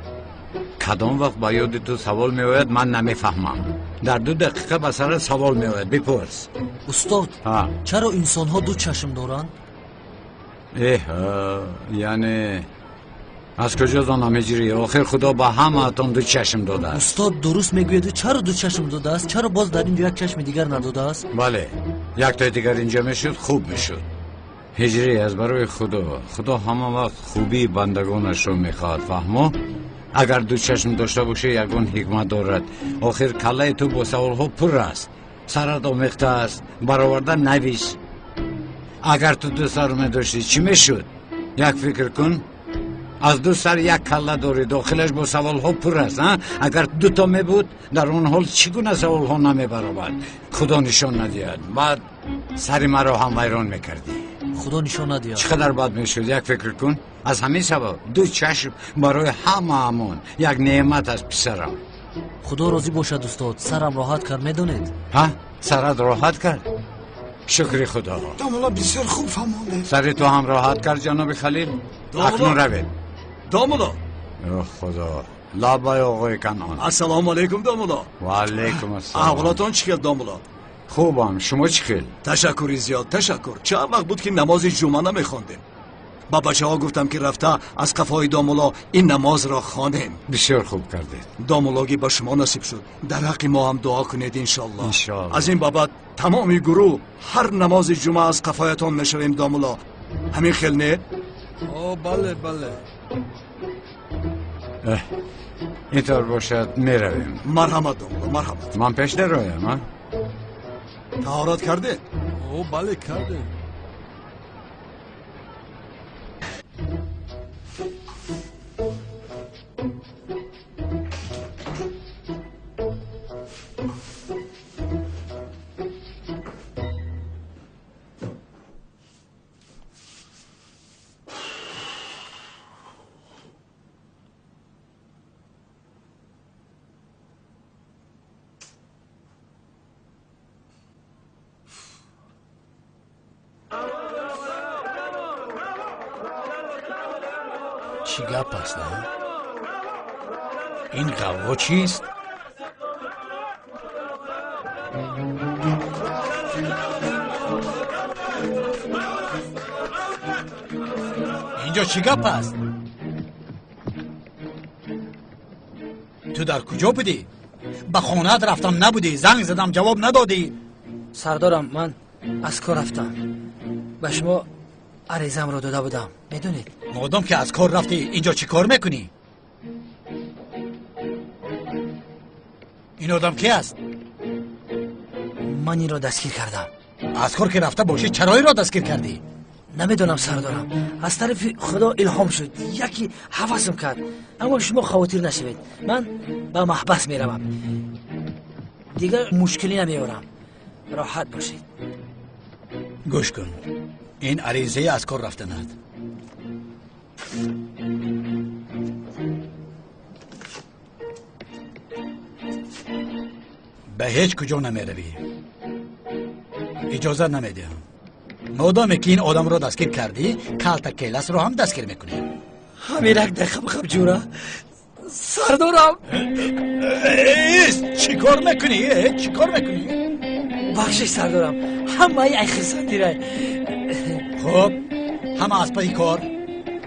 کدام وقت با یاد تو سوال می آید من نمیفهمم. در 2 دقیقه به سر سوال می آید بپرس. استاد چرا انسان ها 2 چشم دارند؟ یعنی از کجا دانم هجری؟ آخر خدا با همه اتون 2 چشم داده است. استاد درست میگوید چرا 2 چشم داده است؟ چرا باز در اینجا یک چشم دیگر نداده است؟ بله یک تا دیگر اینجا میشد خوب میشد. هجری از برای خدا همه وقت خوبی بندگانش رو میخواد فهمو؟ اگر 2 چشم داشته باشه یگان حکمت دارد. آخر کله تو با سوال ها پر است، سرت آمیخته است، برآورده نویس. اگر تو 2 سر میداشتی چی میشد؟ یک فکر کن. از 2 سر یک کله داری، داخلش با سوال ها پر است. اگر 2 تا می بود در اون حال چگونه سوال ها نمی برآورد؟ خدا نشان ندید. بعد سر مرا هم ویران میکردی. خدا نشان ندید. چقدر بد میشد. یک فکر کن. از همین سبب 2 چشم برای همون یک نعمت است پسرم. خدا راضی باشد استاد. سرم راحت کرد میدونید؟ سرت راحت کرد؟ شکر خدا. دامولا بسیار خوب فهمونده. سر تو هم راحت کرد جناب خلیل؟ اکنون روید. دامولا خدا. لابای آقای کنان. السلام علیکم دامولا. و علیکم السلام. احوالتون چیکار دامولا؟ خوبم. شما چیکار؟ تشکر زیاد تشکر. چند وقت بود که نماز جمعه نمیخواندیم. با بچه ها گفتم که رفته از قفای دامولا این نماز را خوانیم. بسیار خوب کردید. دامولاگی با شما نصیب شد. در حق ما هم دعا کنید انشالله. از این بابت تمامی گروه هر نماز جمعه از قفایتان میشویم دامولا. همین خیل نه؟ بله اینطور باشد میرویم. مرحمت دامولا مرحمت. من پیش نرویم. طهارت کرده؟ بله کرده. چی گپ است نه؟ این قوا چیست؟ اینجا چی گپ است؟ تو در کجا بودی؟ به خونه‌ات رفتم نبودی، زنگ زدم جواب ندادی. سردارم من از کار رفتم، به شما عریضم رو داده بودم میدونید. مادام که از کار رفتی اینجا چی کار میکنی؟ این آدم کی است؟ من این را دستگیر کردم. از کار که رفته باشی چرا این را دستگیر کردی؟ نمیدونم سردارم، از طرف خدا الهام شد، یکی حواسم کرد. اما شما خواطر نشوید، من به محبس میروم، دیگر مشکلی نمیارم. راحت باشید. گوش کن، این عریضه از کار رفتنت. به هیچ کجا نمیروی، اجازه نمیدهم. مادامی که این آدم رو دستگیر کردی، کلتک کیلس رو هم دستگیر میکنیم. همین رک دقیقه بخم جورا سردارم. چی کار میکنی؟ چی کار میکنی؟ بخشش سردارم، همه ای خیسندی رای. خب همه از پای کار،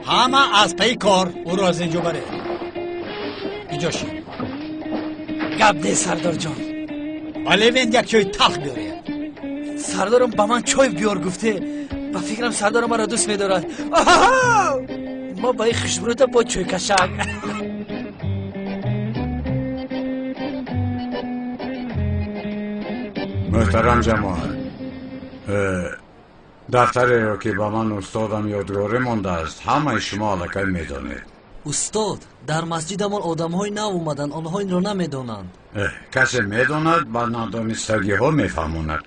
همه از پای کار. او رو از اینجا بره. اینجا شی گپ ده سردار جان. ولی وین یک چای تلخ بیاره. سردارم با من چای بیار گفته. با فکرم سردارم مرا دوست میدارد. ما با این خوشبروت با چای کشک. محترم جماعت، دفتری رو که با من استادم یادگاری مانده است همه شما علکه میدانید. استاد، در مسجدمان آدم های نو اومدن، آنها این رو نمیدانند. کسی میداند با ندانستگی ها میفهموند.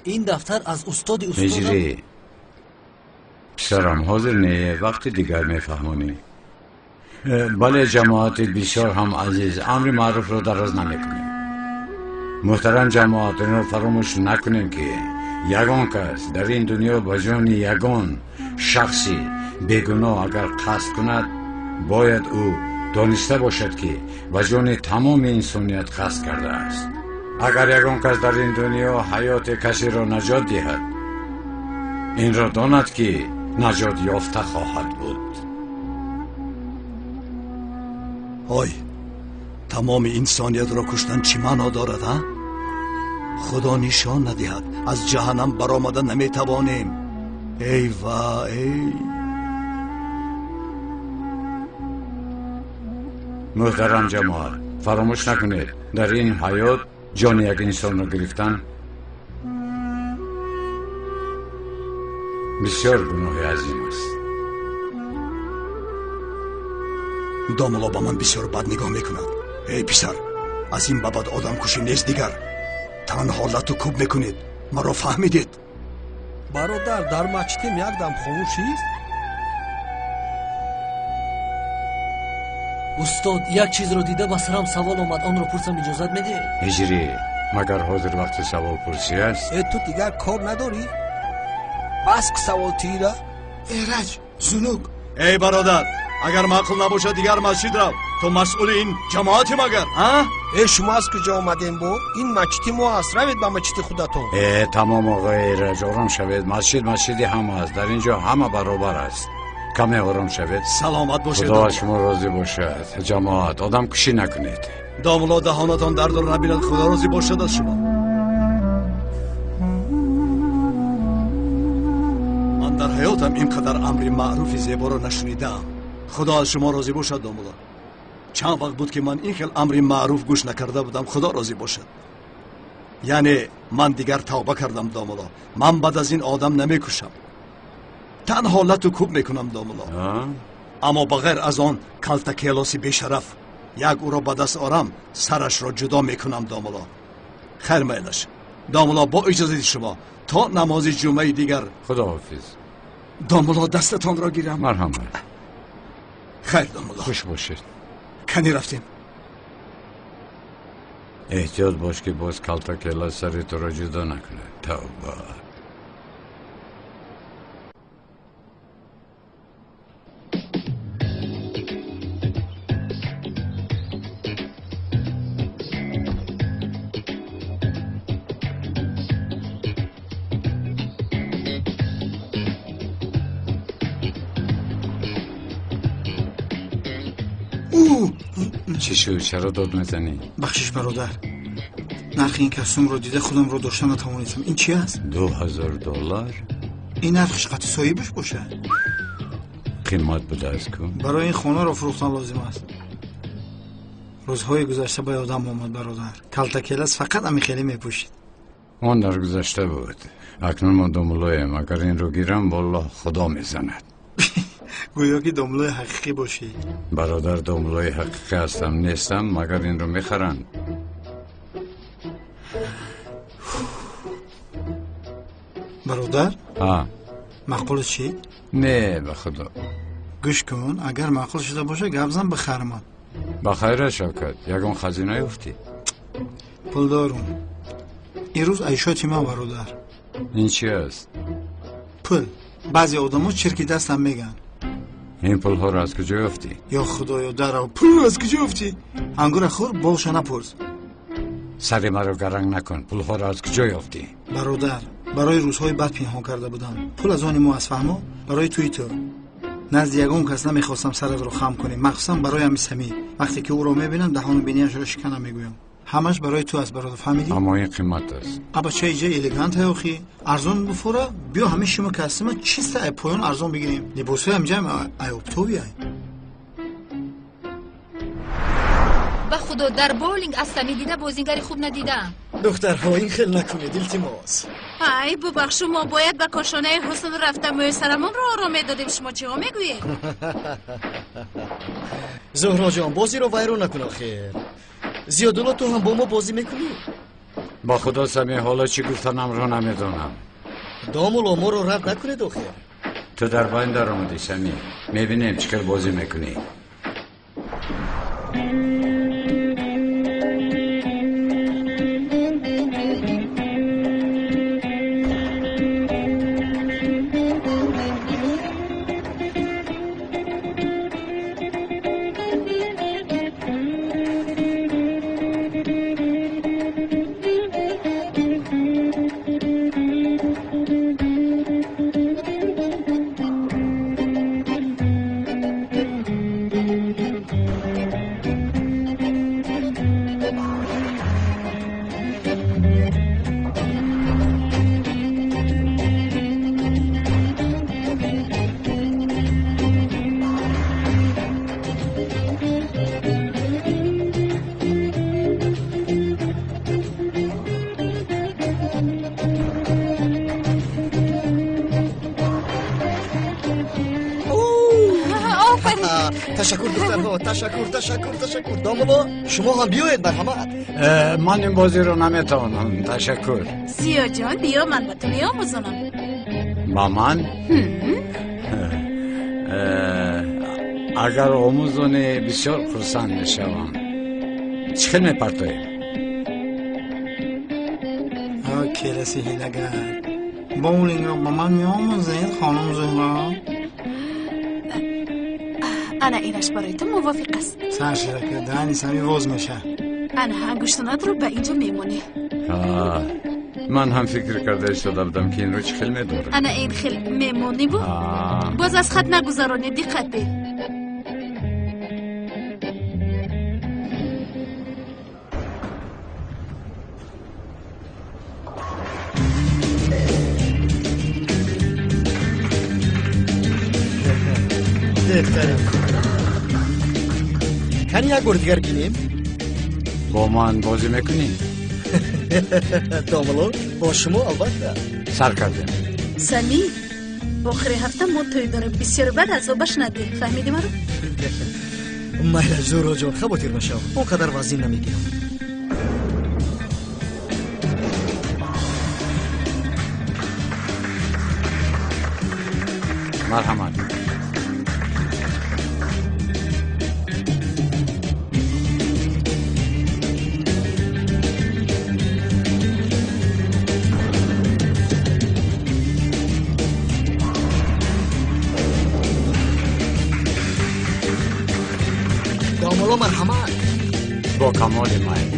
این دفتر از استاد هجری پسرم حاضر نیه، وقت دیگر میفهمونی. بله جماعت بسیار هم عزیز، امر معروف رو دراز نمیکنیم. محترم جماعت، این رو فراموش نکنیم که یگان کس در این دنیا با جان یگان شخصی بیگناه اگر قصد کند، باید او دانسته باشد که با جان تمام انسانیت قصد کرده است. اگر یگان کس در این دنیا حیات کسی را نجات دهد، این را داند که نجات یافته خواهد بود. های تمام انسانیت را کشتن چی معنا دارد ها؟ خدا نشان ندهد از جهنم برآمده نمیتوانیم. ای و ای. محترم جماعت، فراموش نکنید در این حیات جان یک انسان را گرفتن بسیار گناه عظیم است. داملا با من بسیار بد نگاه میکند. ای پسر، از این بابت آدم کشی نیست دیگر. تن حالت رو کوب میکنید. مرا فهمیدید؟ برادر، در مسجدیم یک دم خاموشیست. استاد، یک چیز رو دیده با سرم سوال آمد، آن رو پرسم، اجازت میدی؟ هجری، مگر حاضر وقت سوال پرسی است؟ تو دیگر کار نداری؟ بس که سوال تیره؟ ایرج، زنوک. ای برادر، اگر معقول نباشه دیگر مسجد رو. تو مسئول این جماعتی مگر؟ شما از کجا آمدین با؟ این مسجد ما است، روید به مسجد خودتون. تمام آقای ایرج، آرام شوید. مسجدی همه است، در اینجا همه برابر است. کمی آرام شوید. سلامت باشید. خدا شما راضی باشد. جماعت، آدم کشی نکنید. داملا دهانتان درد رو نبیند. خدا راضی باشد از شما. من در حیاتم اینقدر امر معروف زیبا رو نشنیدم. خدا از شما راضی باشد داملا. چند وقت بود که من این خیل امر معروف گوش نکرده بودم. خدا راضی باشد. یعنی من دیگر توبه کردم داملا. من بعد از این آدم نمیکشم. تن حالت رو کوب میکنم داملا. اما بغیر از آن کلتک کیلاسی بیشرف یک او را به دست آرم، سرش را جدا میکنم داملا. خیر میلش داملا، با اجازه شما تا نماز جمعه دیگر. خدا حافظ داملا، دستتان را گیرم. مرحمت. خیر داملا، خوش باشید. کنی رفتیم. احتیاط باش که باز کلتک کیلاس سر تو را جدا نکنه. توبه. چی شد؟ چرا داد میزنی؟ بخشش برادر، نرخ این کسوم رو دیده خودم رو داشتم نتوانیدم. این چی است؟ $2000. این نرخش قطع صاحبش باشه. قیمت بوده از کن؟ برای این خانه را فروختن لازم است. روزهای گذشته با یادم آمد برادر، کلتک کیلاس فقط امی خیلی میپوشید. آن در گذشته بود. اکنون ما داملایم. اگر این رو گیرم والله خدا میزند. گویا که داملای حقیقی باشی. برادر، داملای حقیقی هستم نیستم مگر این رو میخرند. برادر ها معقول چی؟ نه به خدا گوش کن اگر معقول شده باشه گپ زن بخرمان بخیر شوکت یگان خزینه افتی پول دارم این روز عیشاتی من برادر این چی است؟ پول بعضی آدم‌ها چرکی دستم میگن این پول ها رو از کجا افتی؟ یا خدایا درو پول از کجا افتی؟ انگور خور بولشو نپرس سر مرا گرنگ نکن پول ها رو از کجا افتی؟ برادر برای روزهای بعد پنهان کرده بودم پول از آن مو از فهمو برای توی تو نزد یگان کس نمیخواستم سرت رو خم کنی مخصوصا برای امی سمی وقتی که او رو میبینم دهان بینیش رو شکنم میگویم همش برای تو از برادر فهمیدی؟ اما این قیمت است ابا چه ایجا الیگانت های اخی ارزان بفوره بیا همه شما کسیما چیست ای پایان ارزان بگیریم لباسای هم جمع ای اپتوبی ای به خدا در بولینگ اصلا دیده بازیگری خوب ندیدم دخترها این خیلی نکنید التماس ای ببخشو ما باید به کاشانه حسن رفته موی سرمون رو آرامه دادیم شما چی ها میگویید؟ زهرا جان بازی رو ویران نکن آخیر زیادولا تو هم با ما بازی میکنی؟ با خدا سمی حالا چی گفتنم رو نمیدونم دامولا ما رو رد نکنید آخیر تو در باین در آمدی سمی میبینیم چکر بازی میکنی تشکر دخترها تشکر دامولا شما هم بیایید مرحمت من این بازی رو نمیتونم تشکر سیا جان بیا من با تو میاموزونم با من؟ اگر آموزونی بسیار خرسند میشوم چه خیلی میپرتوی؟ کلاسی هیلگر بولینگ رو با من میاموزید خانم زهرا انا اینش برای تو موافق است سرشده که دهنی سمی وز میشه انا انگشتانت رو به اینجا میمونی من هم فکر کرده شده بودم که این رو چه خیلی میداره انا این خیلی میمونی بود باز از خط نگذارانی دقت بی کنی یک بار دیگر گیریم؟ با من بازی میکنی؟ داملو با شما البته سر کردیم سمی آخر هفته ما توی دارم بسیار بد از آبش نده فهمیدی مرا؟ مایلا زورا جان خباتیر بشم اونقدر وزین نمیگیرم مرحمت دامولا مرحمت با کمال مایل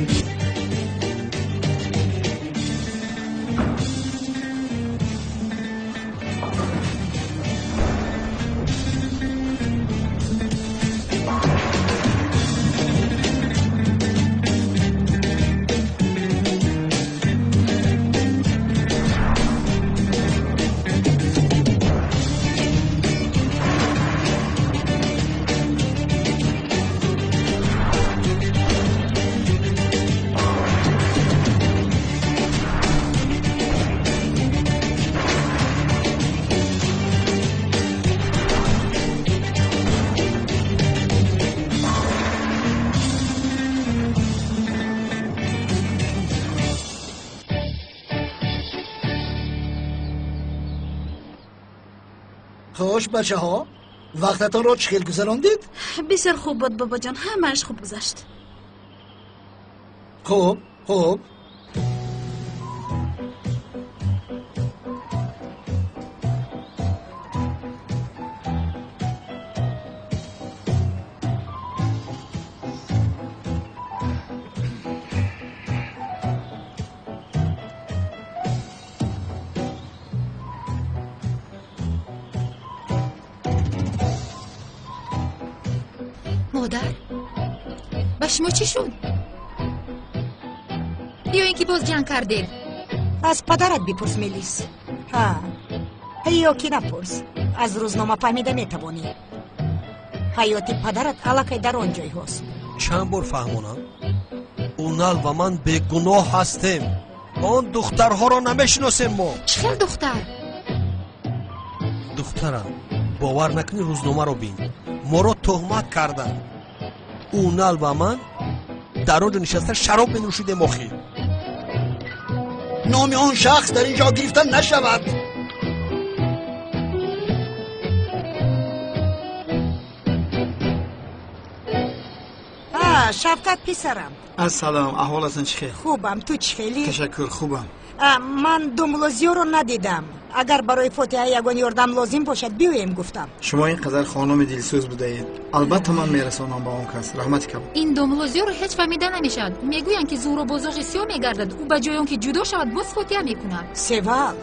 خوش بچه ها وقتتان رو چخیل گذراندید؟ بسیار خوب بود بابا جان، همه‌اش خوب گذشت. خوب مادر با شما چی شد؟ یا اینکه باز جنگ کردید؟ از پدرت بپرس میلیس. ها یا کی نپرس، از روزنامه فهمیده میتوانی. حیات پدرت علاقه در آن جای هست. چند بار فهمونم اونال و من بیگناه هستیم. آن دخترها را نمیشناسیم ما. چه دختر؟ دخترم باور نکنی روزنامه رو بین، ما را تهمت کردن. اونال و من در آنجا نشسته شراب بنوشیده مخی. نام آن شخص در اینجا گرفتن نشود. شفقت پسرم. السلام، احوالتون چخیر؟ خوبم، تو چخیلی؟ تشکر، خوبم. من دوملوزیو رو ندیدم. اگر برای فاتحه یگان یاردم لازم باشد بیایم گفتم. شما اینقدر خانم دلسوز بودید. البته من میرسانم با اون کس. رحمت کم. این دوملوزیو رو هیچ فهمیده نمیشد. میگوین که زور و بزرگ سیاه میگردد. او به جای اون که جدا شود باز فاتحه میکند. سوال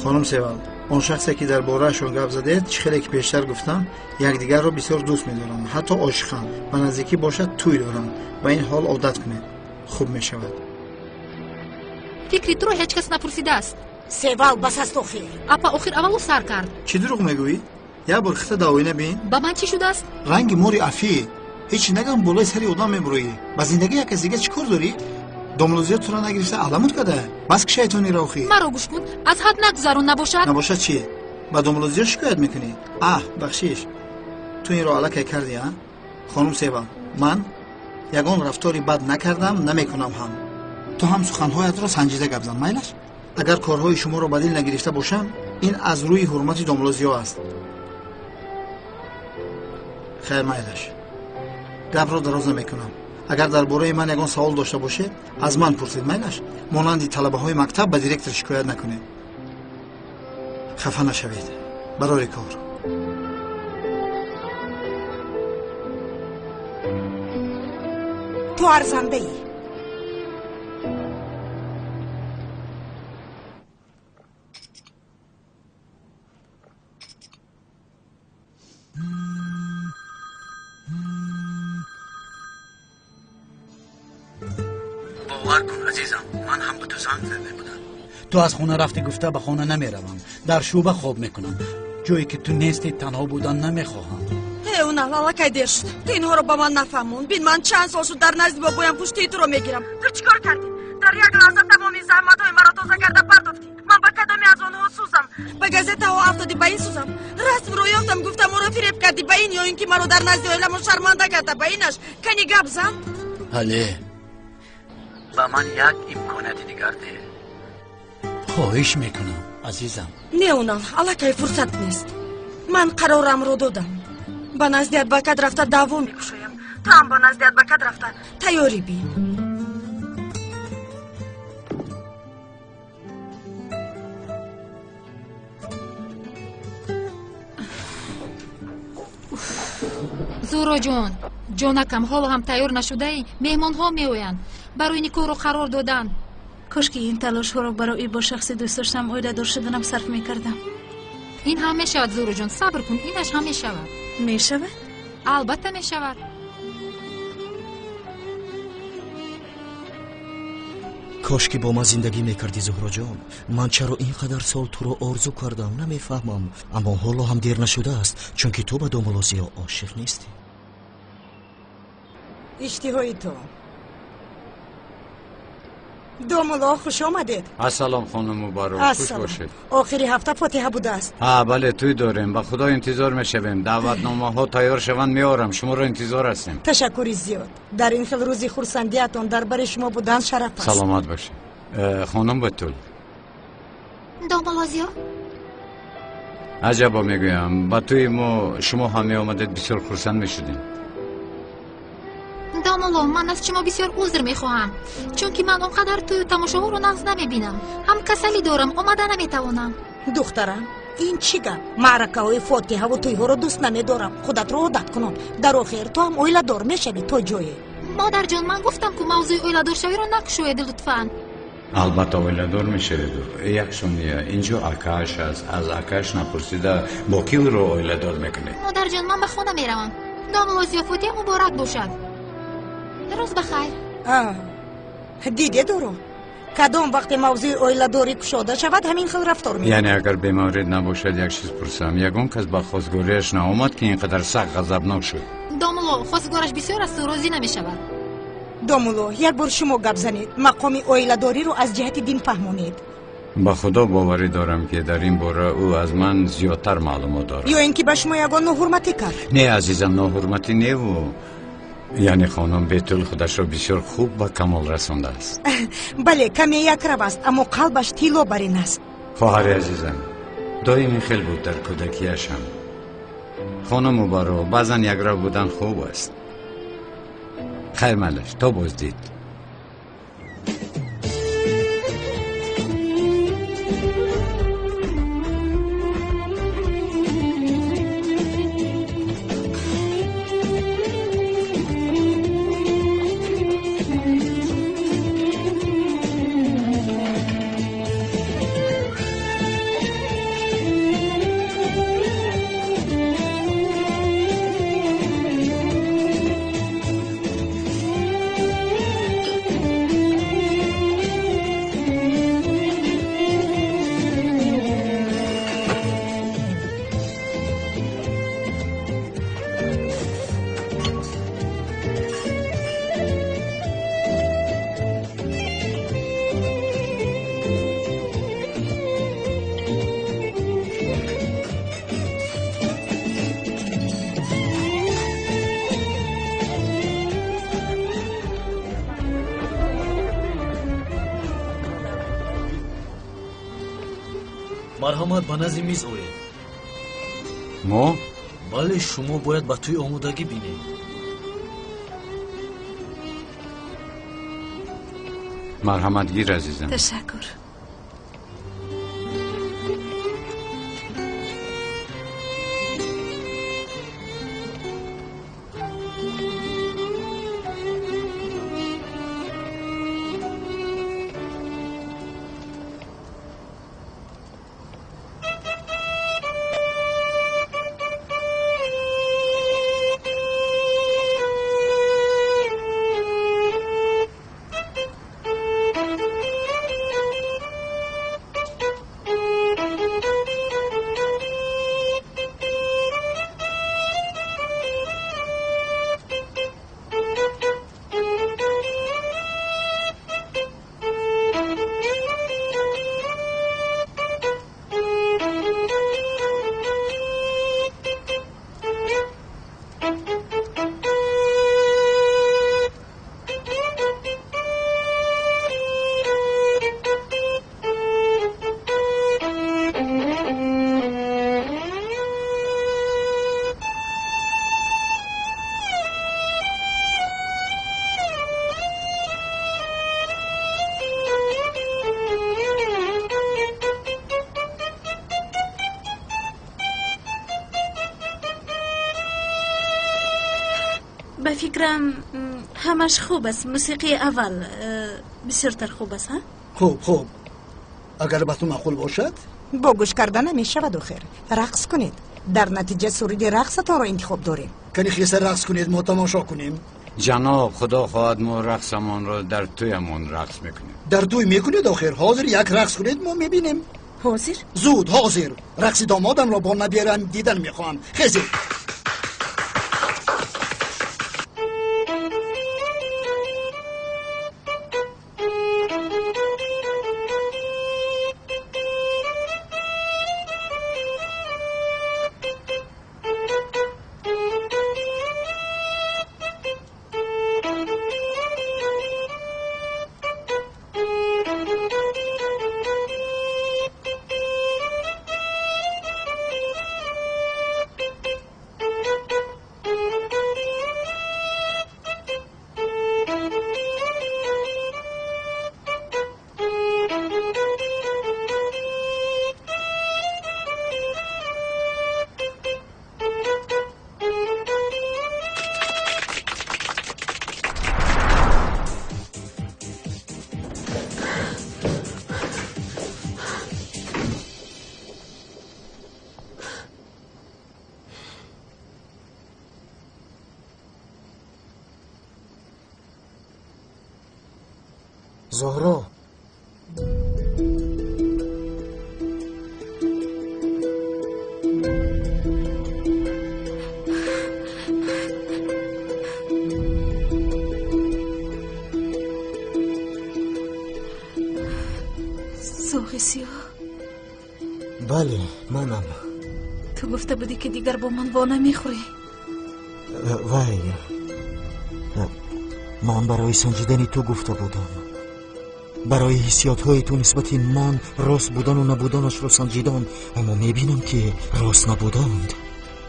خانم سوال، اون شخصی که در باره‌شون گپ زدید چخیلی که پیشتر گفتم یکدیگر رو بسیار دوست می‌دارن، حتی عاشقن. به نزدیکی باشد توی دارن. به این حال عادت کنید. خوب میشود. فکری تو رو هیچ کس نپرسیده است. سوال بس است اخیر. اپا اخیر اول او سر کرد. چی دروغ میگویی؟ یا برخت داوی نبین؟ با من چی شده است؟ رنگ موری افی. هیچ نگم بالای سری آدم میبرویی. با زندگی یک از دیگه چیکار داری؟ دوملوزیو تو را نگرفته علامت کده. بس که شیطانی راوخی. مرا گوش کن. از حد نگذرون نباشد. نباشد چی؟ با دوملوزیو شکایت میکنی؟ بخشیش. تو این رو علاقه کردی ها؟ خانم سیبا، من یگان رفتاری بد نکردم، نمیکنم هم. تو هم سخنهایت را سنجیده گپ زن میلش. اگر کارهای شما رو بدیل نگرفته باشم این از روی حرمت دوملوزیو است. خیر میلش، گپ را دراز نمیکنم. اگر درباره من یگان سوال داشته باشه از من پرسید میلش. مانند طلبه های مکتب به دیرکتور شکایت نکنید. خفه نشوید برای کار. تو ارزنده ای. باور کن عزیزم، من هم به تو زنگ زده بودم. تو از خونه رفتی گفته به خونه نمیروم، در شوبه خواب میکنم. جایی که تو نیستی تنها بودن نمیخواهم. اونال علاقه دیر شد. تو اینها رو با من نفهمون. بین من چند سال شد در نزد بابایم پشتی تو رو میگیرم. تو چیکار کردی؟ در یک لحظه تمامی زحمت‌های مرا تازه کرده پرداختی. من به کدامی از آنها سوزم؟ به گازیته ها افتادی به این سوزم. رسم رو یافتم گفتم مرا فریب کردی به این، یا اینکه مرا در نزد عالم شرمنده کرده به اینش. کنی گپ زن؟ حاله با من یک امکانات دیگر ده. خواهش میکنم عزیزم. نه اونال علاقه فرصت نیست. من قرارم رو دادم. با نزدیت به کد رفته دعوا میکشویم. تو هم با نزدیت به کد رفته تیاری بین. زورا جانکم حالا هم تیار نشده ای؟ مهمان ها میویند. برای این کار رو قرار دادن. کاش که این تلاش ها رو برای با شخصی دوست داشتم آیده دار شدنم صرف میکردم. این هم میشود زورا جان، صبر کن، اینش هم میشود. میشود؟ البته میشود. کاش که با من زندگی میکردی زهرا جان. من چرا اینقدر سال تو رو آرزو کردم نمیفهمم. اما حالا هم دیر نشده است، چون که تو به دوملوزیو عاشق نیستی. اشتهای تو دوملا خوش آمدید. السلام خانم مبارک، خوش باشید. آخری هفته فاتحه بوده است. بله توی داریم، به خدا انتظار میشویم. دعوتنامه ها تیار شوند میارم، شما رو انتظار هستیم. تشکری زیاد. در این خیل روزی خورسندیتون در برای شما بودن شرف است. سلامت باشید خانم بتول. دوملوزیو عجبا میگویم با توی ما شما همه آمدید بسیار خرسند میشدین. دامولو، من از شما بسیار عذر میخواهم چون که من اونقدر توی تماشاها رو نقص نمیبینم. هم کسلی دارم، آمده نمیتوانم. دخترم این چی گپ؟ معرکه های فاتحه و تویها رو دوست نمیدارم. خودت رو عادت کنم. در آخر تو هم اویله دار میشوی تو جایی. مادر جان، من گفتم که موضوع اویله دار شوی رو نکشوید لطفاً. البته اویلادور میشه. یک شونیه اینجا آکاش است. از آکاش نپرسیده با کی او رو اویلادور میکنه؟ مادر جان، من به خانه میروم. دامولو زیافتی مبارک باشد. روز بخیر. دیده دارو کدام وقت موضوع اویله داری کشاده شود همین خیل رفتار میکنه. یعنی اگر بیماری نباشد یک چیز پرسم، یگان کس با خواستگاریش نآمد که اینقدر سخت غضبناک شد؟ دامولو، خواستگارش بسیار است و راضی نمیشود. دامولو، یک بار شما گپ زنید مقام اویله داری رو از جهت دین فهمونید. با خدا باوری دارم که در این باره او از من زیادتر معلومات دارد. یا اینکه به شما یگان ناحرمتی کرد؟ نه عزیزم، ناحرمتی نه. و یعنی خانم بیتول خودش را بسیار خوب و کمال رسانده است. بله، کمی یک رب است اما قلبش تیلو برین است. خواهر عزیزم دائمی خیل بود در کودکیش هم. خانم مبارو بعضا یک رب بودن خوب است. خیر ملش، تا بازدید. марҳамат ба назди миз оед. мо? бале, шумо бояд ба тӯи омодагӣ бинед. марҳаматгир азизам. ташаккур. به فکرم همش خوب است. موسیقی اول بسیارتر خوب است. خوب اگر به تو معقول باشد با گوش کردن نمیشود. آخر رقص کنید، در نتیجه سرود رقصتان را انتخاب داریم. کنی خیسه رقص کنید ما تماشا کنیم. جناب خدا خواهد ما رقصمان را در تویمون رقص میکنیم. در توی میکنید؟ آخر حاضر یک رقص کنید ما میبینیم. حاضر؟ زود حاضر. رقص دامادم را با نبیرم دیدن میخوام. خیزید. زهرا زاغ سیاه بله منم تو گفته بودی که دیگر با من وا نمیخوری. وای من برای سنجیدن تو گفته بودم، برای حسیات های تو نسبت من راست بودن و نبودنش رو سنجیدم، اما میبینم که راست نبودند.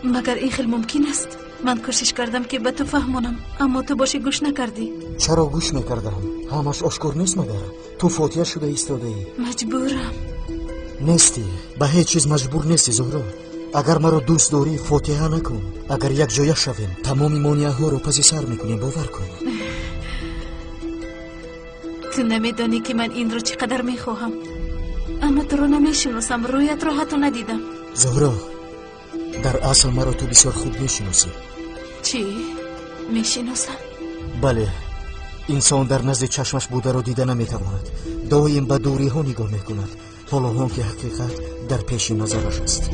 مگر این خیلی ممکن است؟ من کوشش کردم که به تو فهمانم اما تو باشی گوش نکردی. چرا گوش میکردم؟ همش آشکار نیست مگر؟ تو فاتحه شده ایستاده ای. مجبورم. نیستی، به هیچ چیز مجبور نیستی زهرا. اگر مرا دوست داری فاتحه نکن. اگر یک جایه شویم تمام مانعه ها رو پس سر میکنیم، باور کن. تو نمیدانی که من این رو چقدر میخواهم، اما تو رو نمیشناسم، رویت رو حتی ندیدم. زهرا در اصل مرا تو بسیار خوب میشناسی. چی؟ میشناسم؟ بله، انسان در نزد چشمش بوده را دیده نمیتواند، دایم به دوری ها نگاه میکند، حالا هم که حقیقت در پیش نظرش است.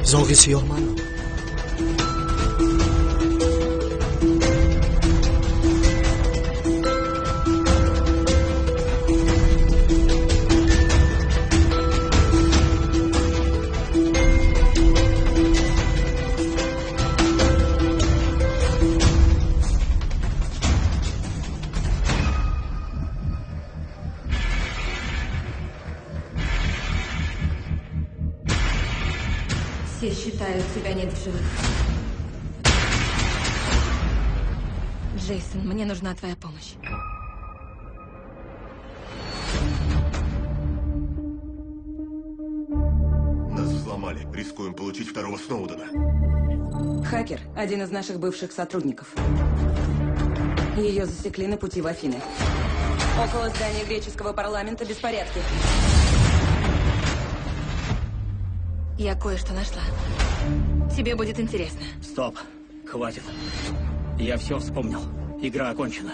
زاغ سیاه منم. Все считают себя нет в живых. Джейсон, мне нужна твоя помощь. Нас взломали. Рискуем получить второго Сноудена. Хакер – один из наших бывших сотрудников. Ее засекли на пути в Афины. Около здания греческого парламента беспорядки. Я кое-что нашла. Тебе будет интересно. Стоп. Хватит. Я все вспомнил. Игра окончена.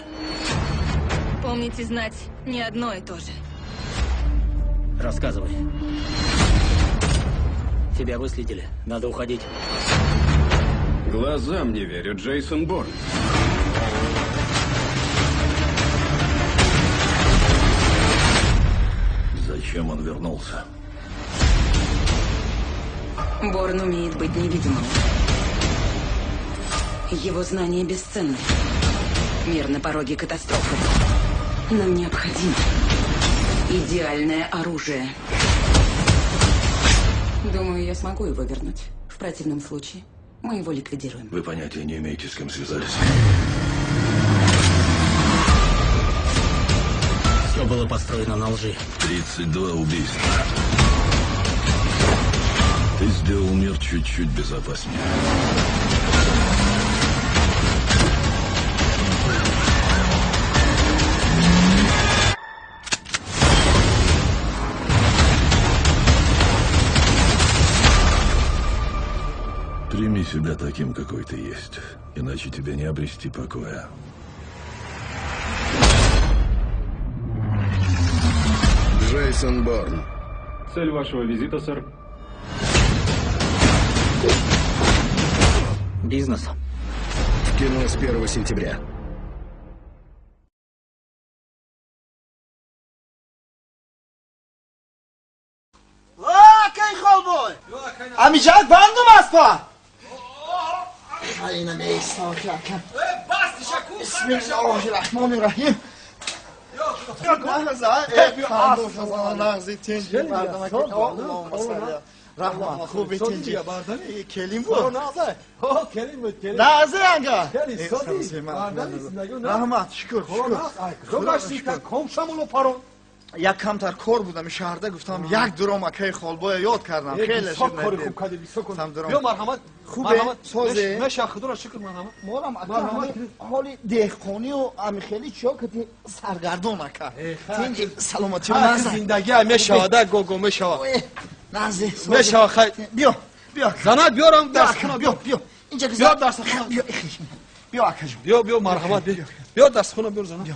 Помните, знать не одно и то же. Рассказывай. Тебя выследили. Надо уходить. Глазам не верю, Джейсон Борн. Зачем он вернулся? Борн умеет быть невидимым. Его знания бесценны. Мир на пороге катастрофы. Нам необходимо идеальное оружие. Думаю, я смогу его вернуть. В противном случае мы его ликвидируем. Вы понятия не имеете, с кем связались. Все было построено на лжи. 32 убийства. Ты сделал мир чуть-чуть безопаснее. Прими себя таким, какой ты есть, иначе тебе не обрести покоя. Джейсон Борн. Цель вашего визита, сэр? Бизнес. В кино с 1 сентября. کی خالبوی امیجاد بندم است پا خیلی نیستا کن بسم الله الرحمن الرحیم رحمان خوبی تنجی کلیم بود نازه انگا رحمت شکر شکر یک کمتر کار بودم شهرده گفتم یک درام اکی خالبای یاد کردم خیلی شد کاری خوب کردی گفتم درام بیا مرحمت خوبه سازه مشه خدا را شکر مرحمت مالم اکی حالی دهقانی و امی خیلی چیا کتی سرگردون اکی تینجی سلامتی و نزد زندگی همه شواده گو میشود نزد میشود خیلی بیا زنات بیارم درس خونه بیا اینجا بیا درس خونه بیا اکی جون بیا مرحمت بیا درس خونه بیار زنات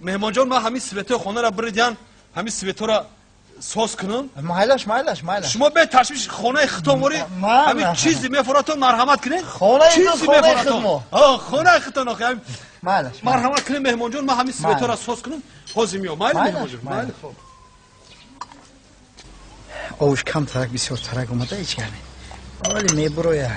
مهمان جان ما همین سویتر خونه را بریدن همین سویتر را ساز کنم مایلش شما به تشویش خونه ختموری همین چیزی میفراتون مرحمت کنین خونه چیزی میفراتون خونه ختم همین مایلش مرحمت کنین مهمان جان ما همین سویتر را ساز کنم حاضر میام مایل مهمان جان مایل اوش کم ترک بسیار ترک اومده هیچ گرمی ولی میبرویه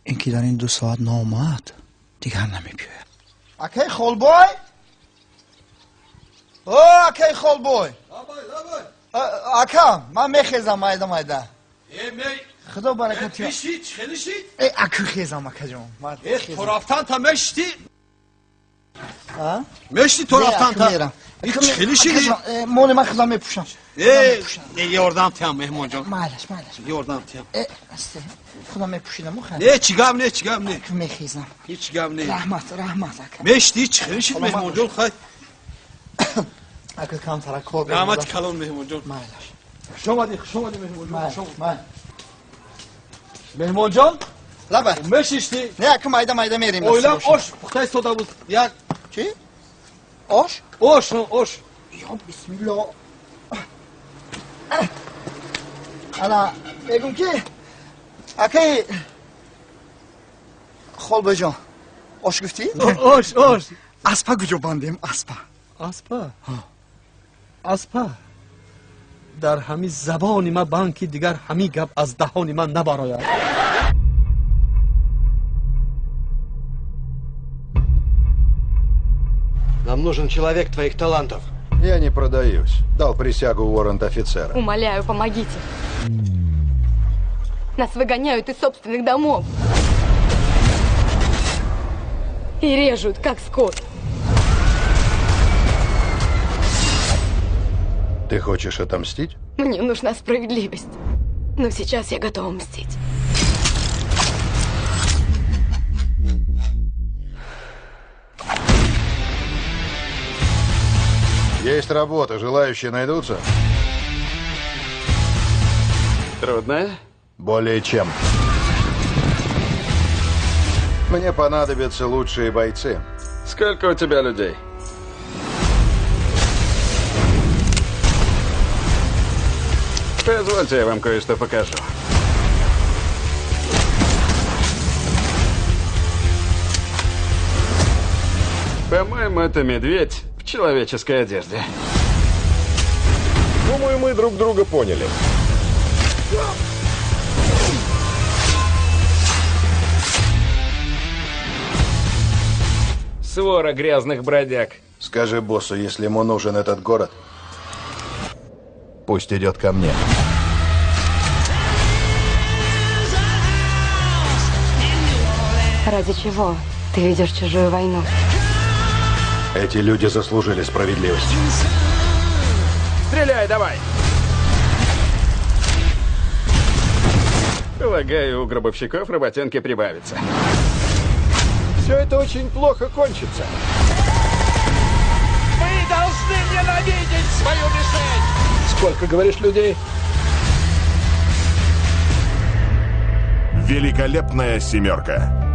این که در این 2 ساعت نامد دیگر نمیپیوه اکی خالبای اکی خالبای اکا من میخیزم مایده خدا برکت یا خیلی شید اکی خیزم اکا جون تو رفتن تا مشتی مشتی تو رفتن تا خیلی شیدی مال من خدا میپوشم یاردم تیم مهمان جان مالش یاردم تیم خدا میپوشیدم نه چیگم نه میخیزم هیچ گم نه رحمت مشتی خیلی شید مهمان جان خیلی اکا کم ترک کار رحمت کلان مهمان جان شمادی مهمان جان مهمان جان لبه مشیشتی نه اکا مایده میریم اویلم آش پخته سودا بود یک چی؟ آش؟ آش یا بسم الله انا بگم که اکی خالبه جان آش گفتی؟ آش اسپا کجا باندیم اسپا در همین زبانی ما بانکی دیگر همین گپ از دهانی من نبراید Нам нужен человек твоих талантов. Я не продаюсь. Дал присягу уоррент-офицера. Умоляю, помогите. Нас выгоняют из собственных домов. И режут, как скот. Ты хочешь отомстить? Мне нужна справедливость. Но сейчас я готова мстить. Есть работа. Желающие найдутся? Трудная? Более чем. Мне понадобятся лучшие бойцы. Сколько у тебя людей? Позвольте, я вам кое-что покажу. По-моему, это медведь в человеческой одежде. Думаю, мы друг друга поняли. Свора грязных бродяг. Скажи боссу, если ему нужен этот город, пусть идет ко мне. Ради чего ты ведешь чужую войну? Эти люди заслужили справедливость. Стреляй, давай! Полагаю, у гробовщиков работенки прибавится. Все это очень плохо кончится. Вы должны ненавидеть свою мишень! Сколько, говоришь, людей? Великолепная семерка.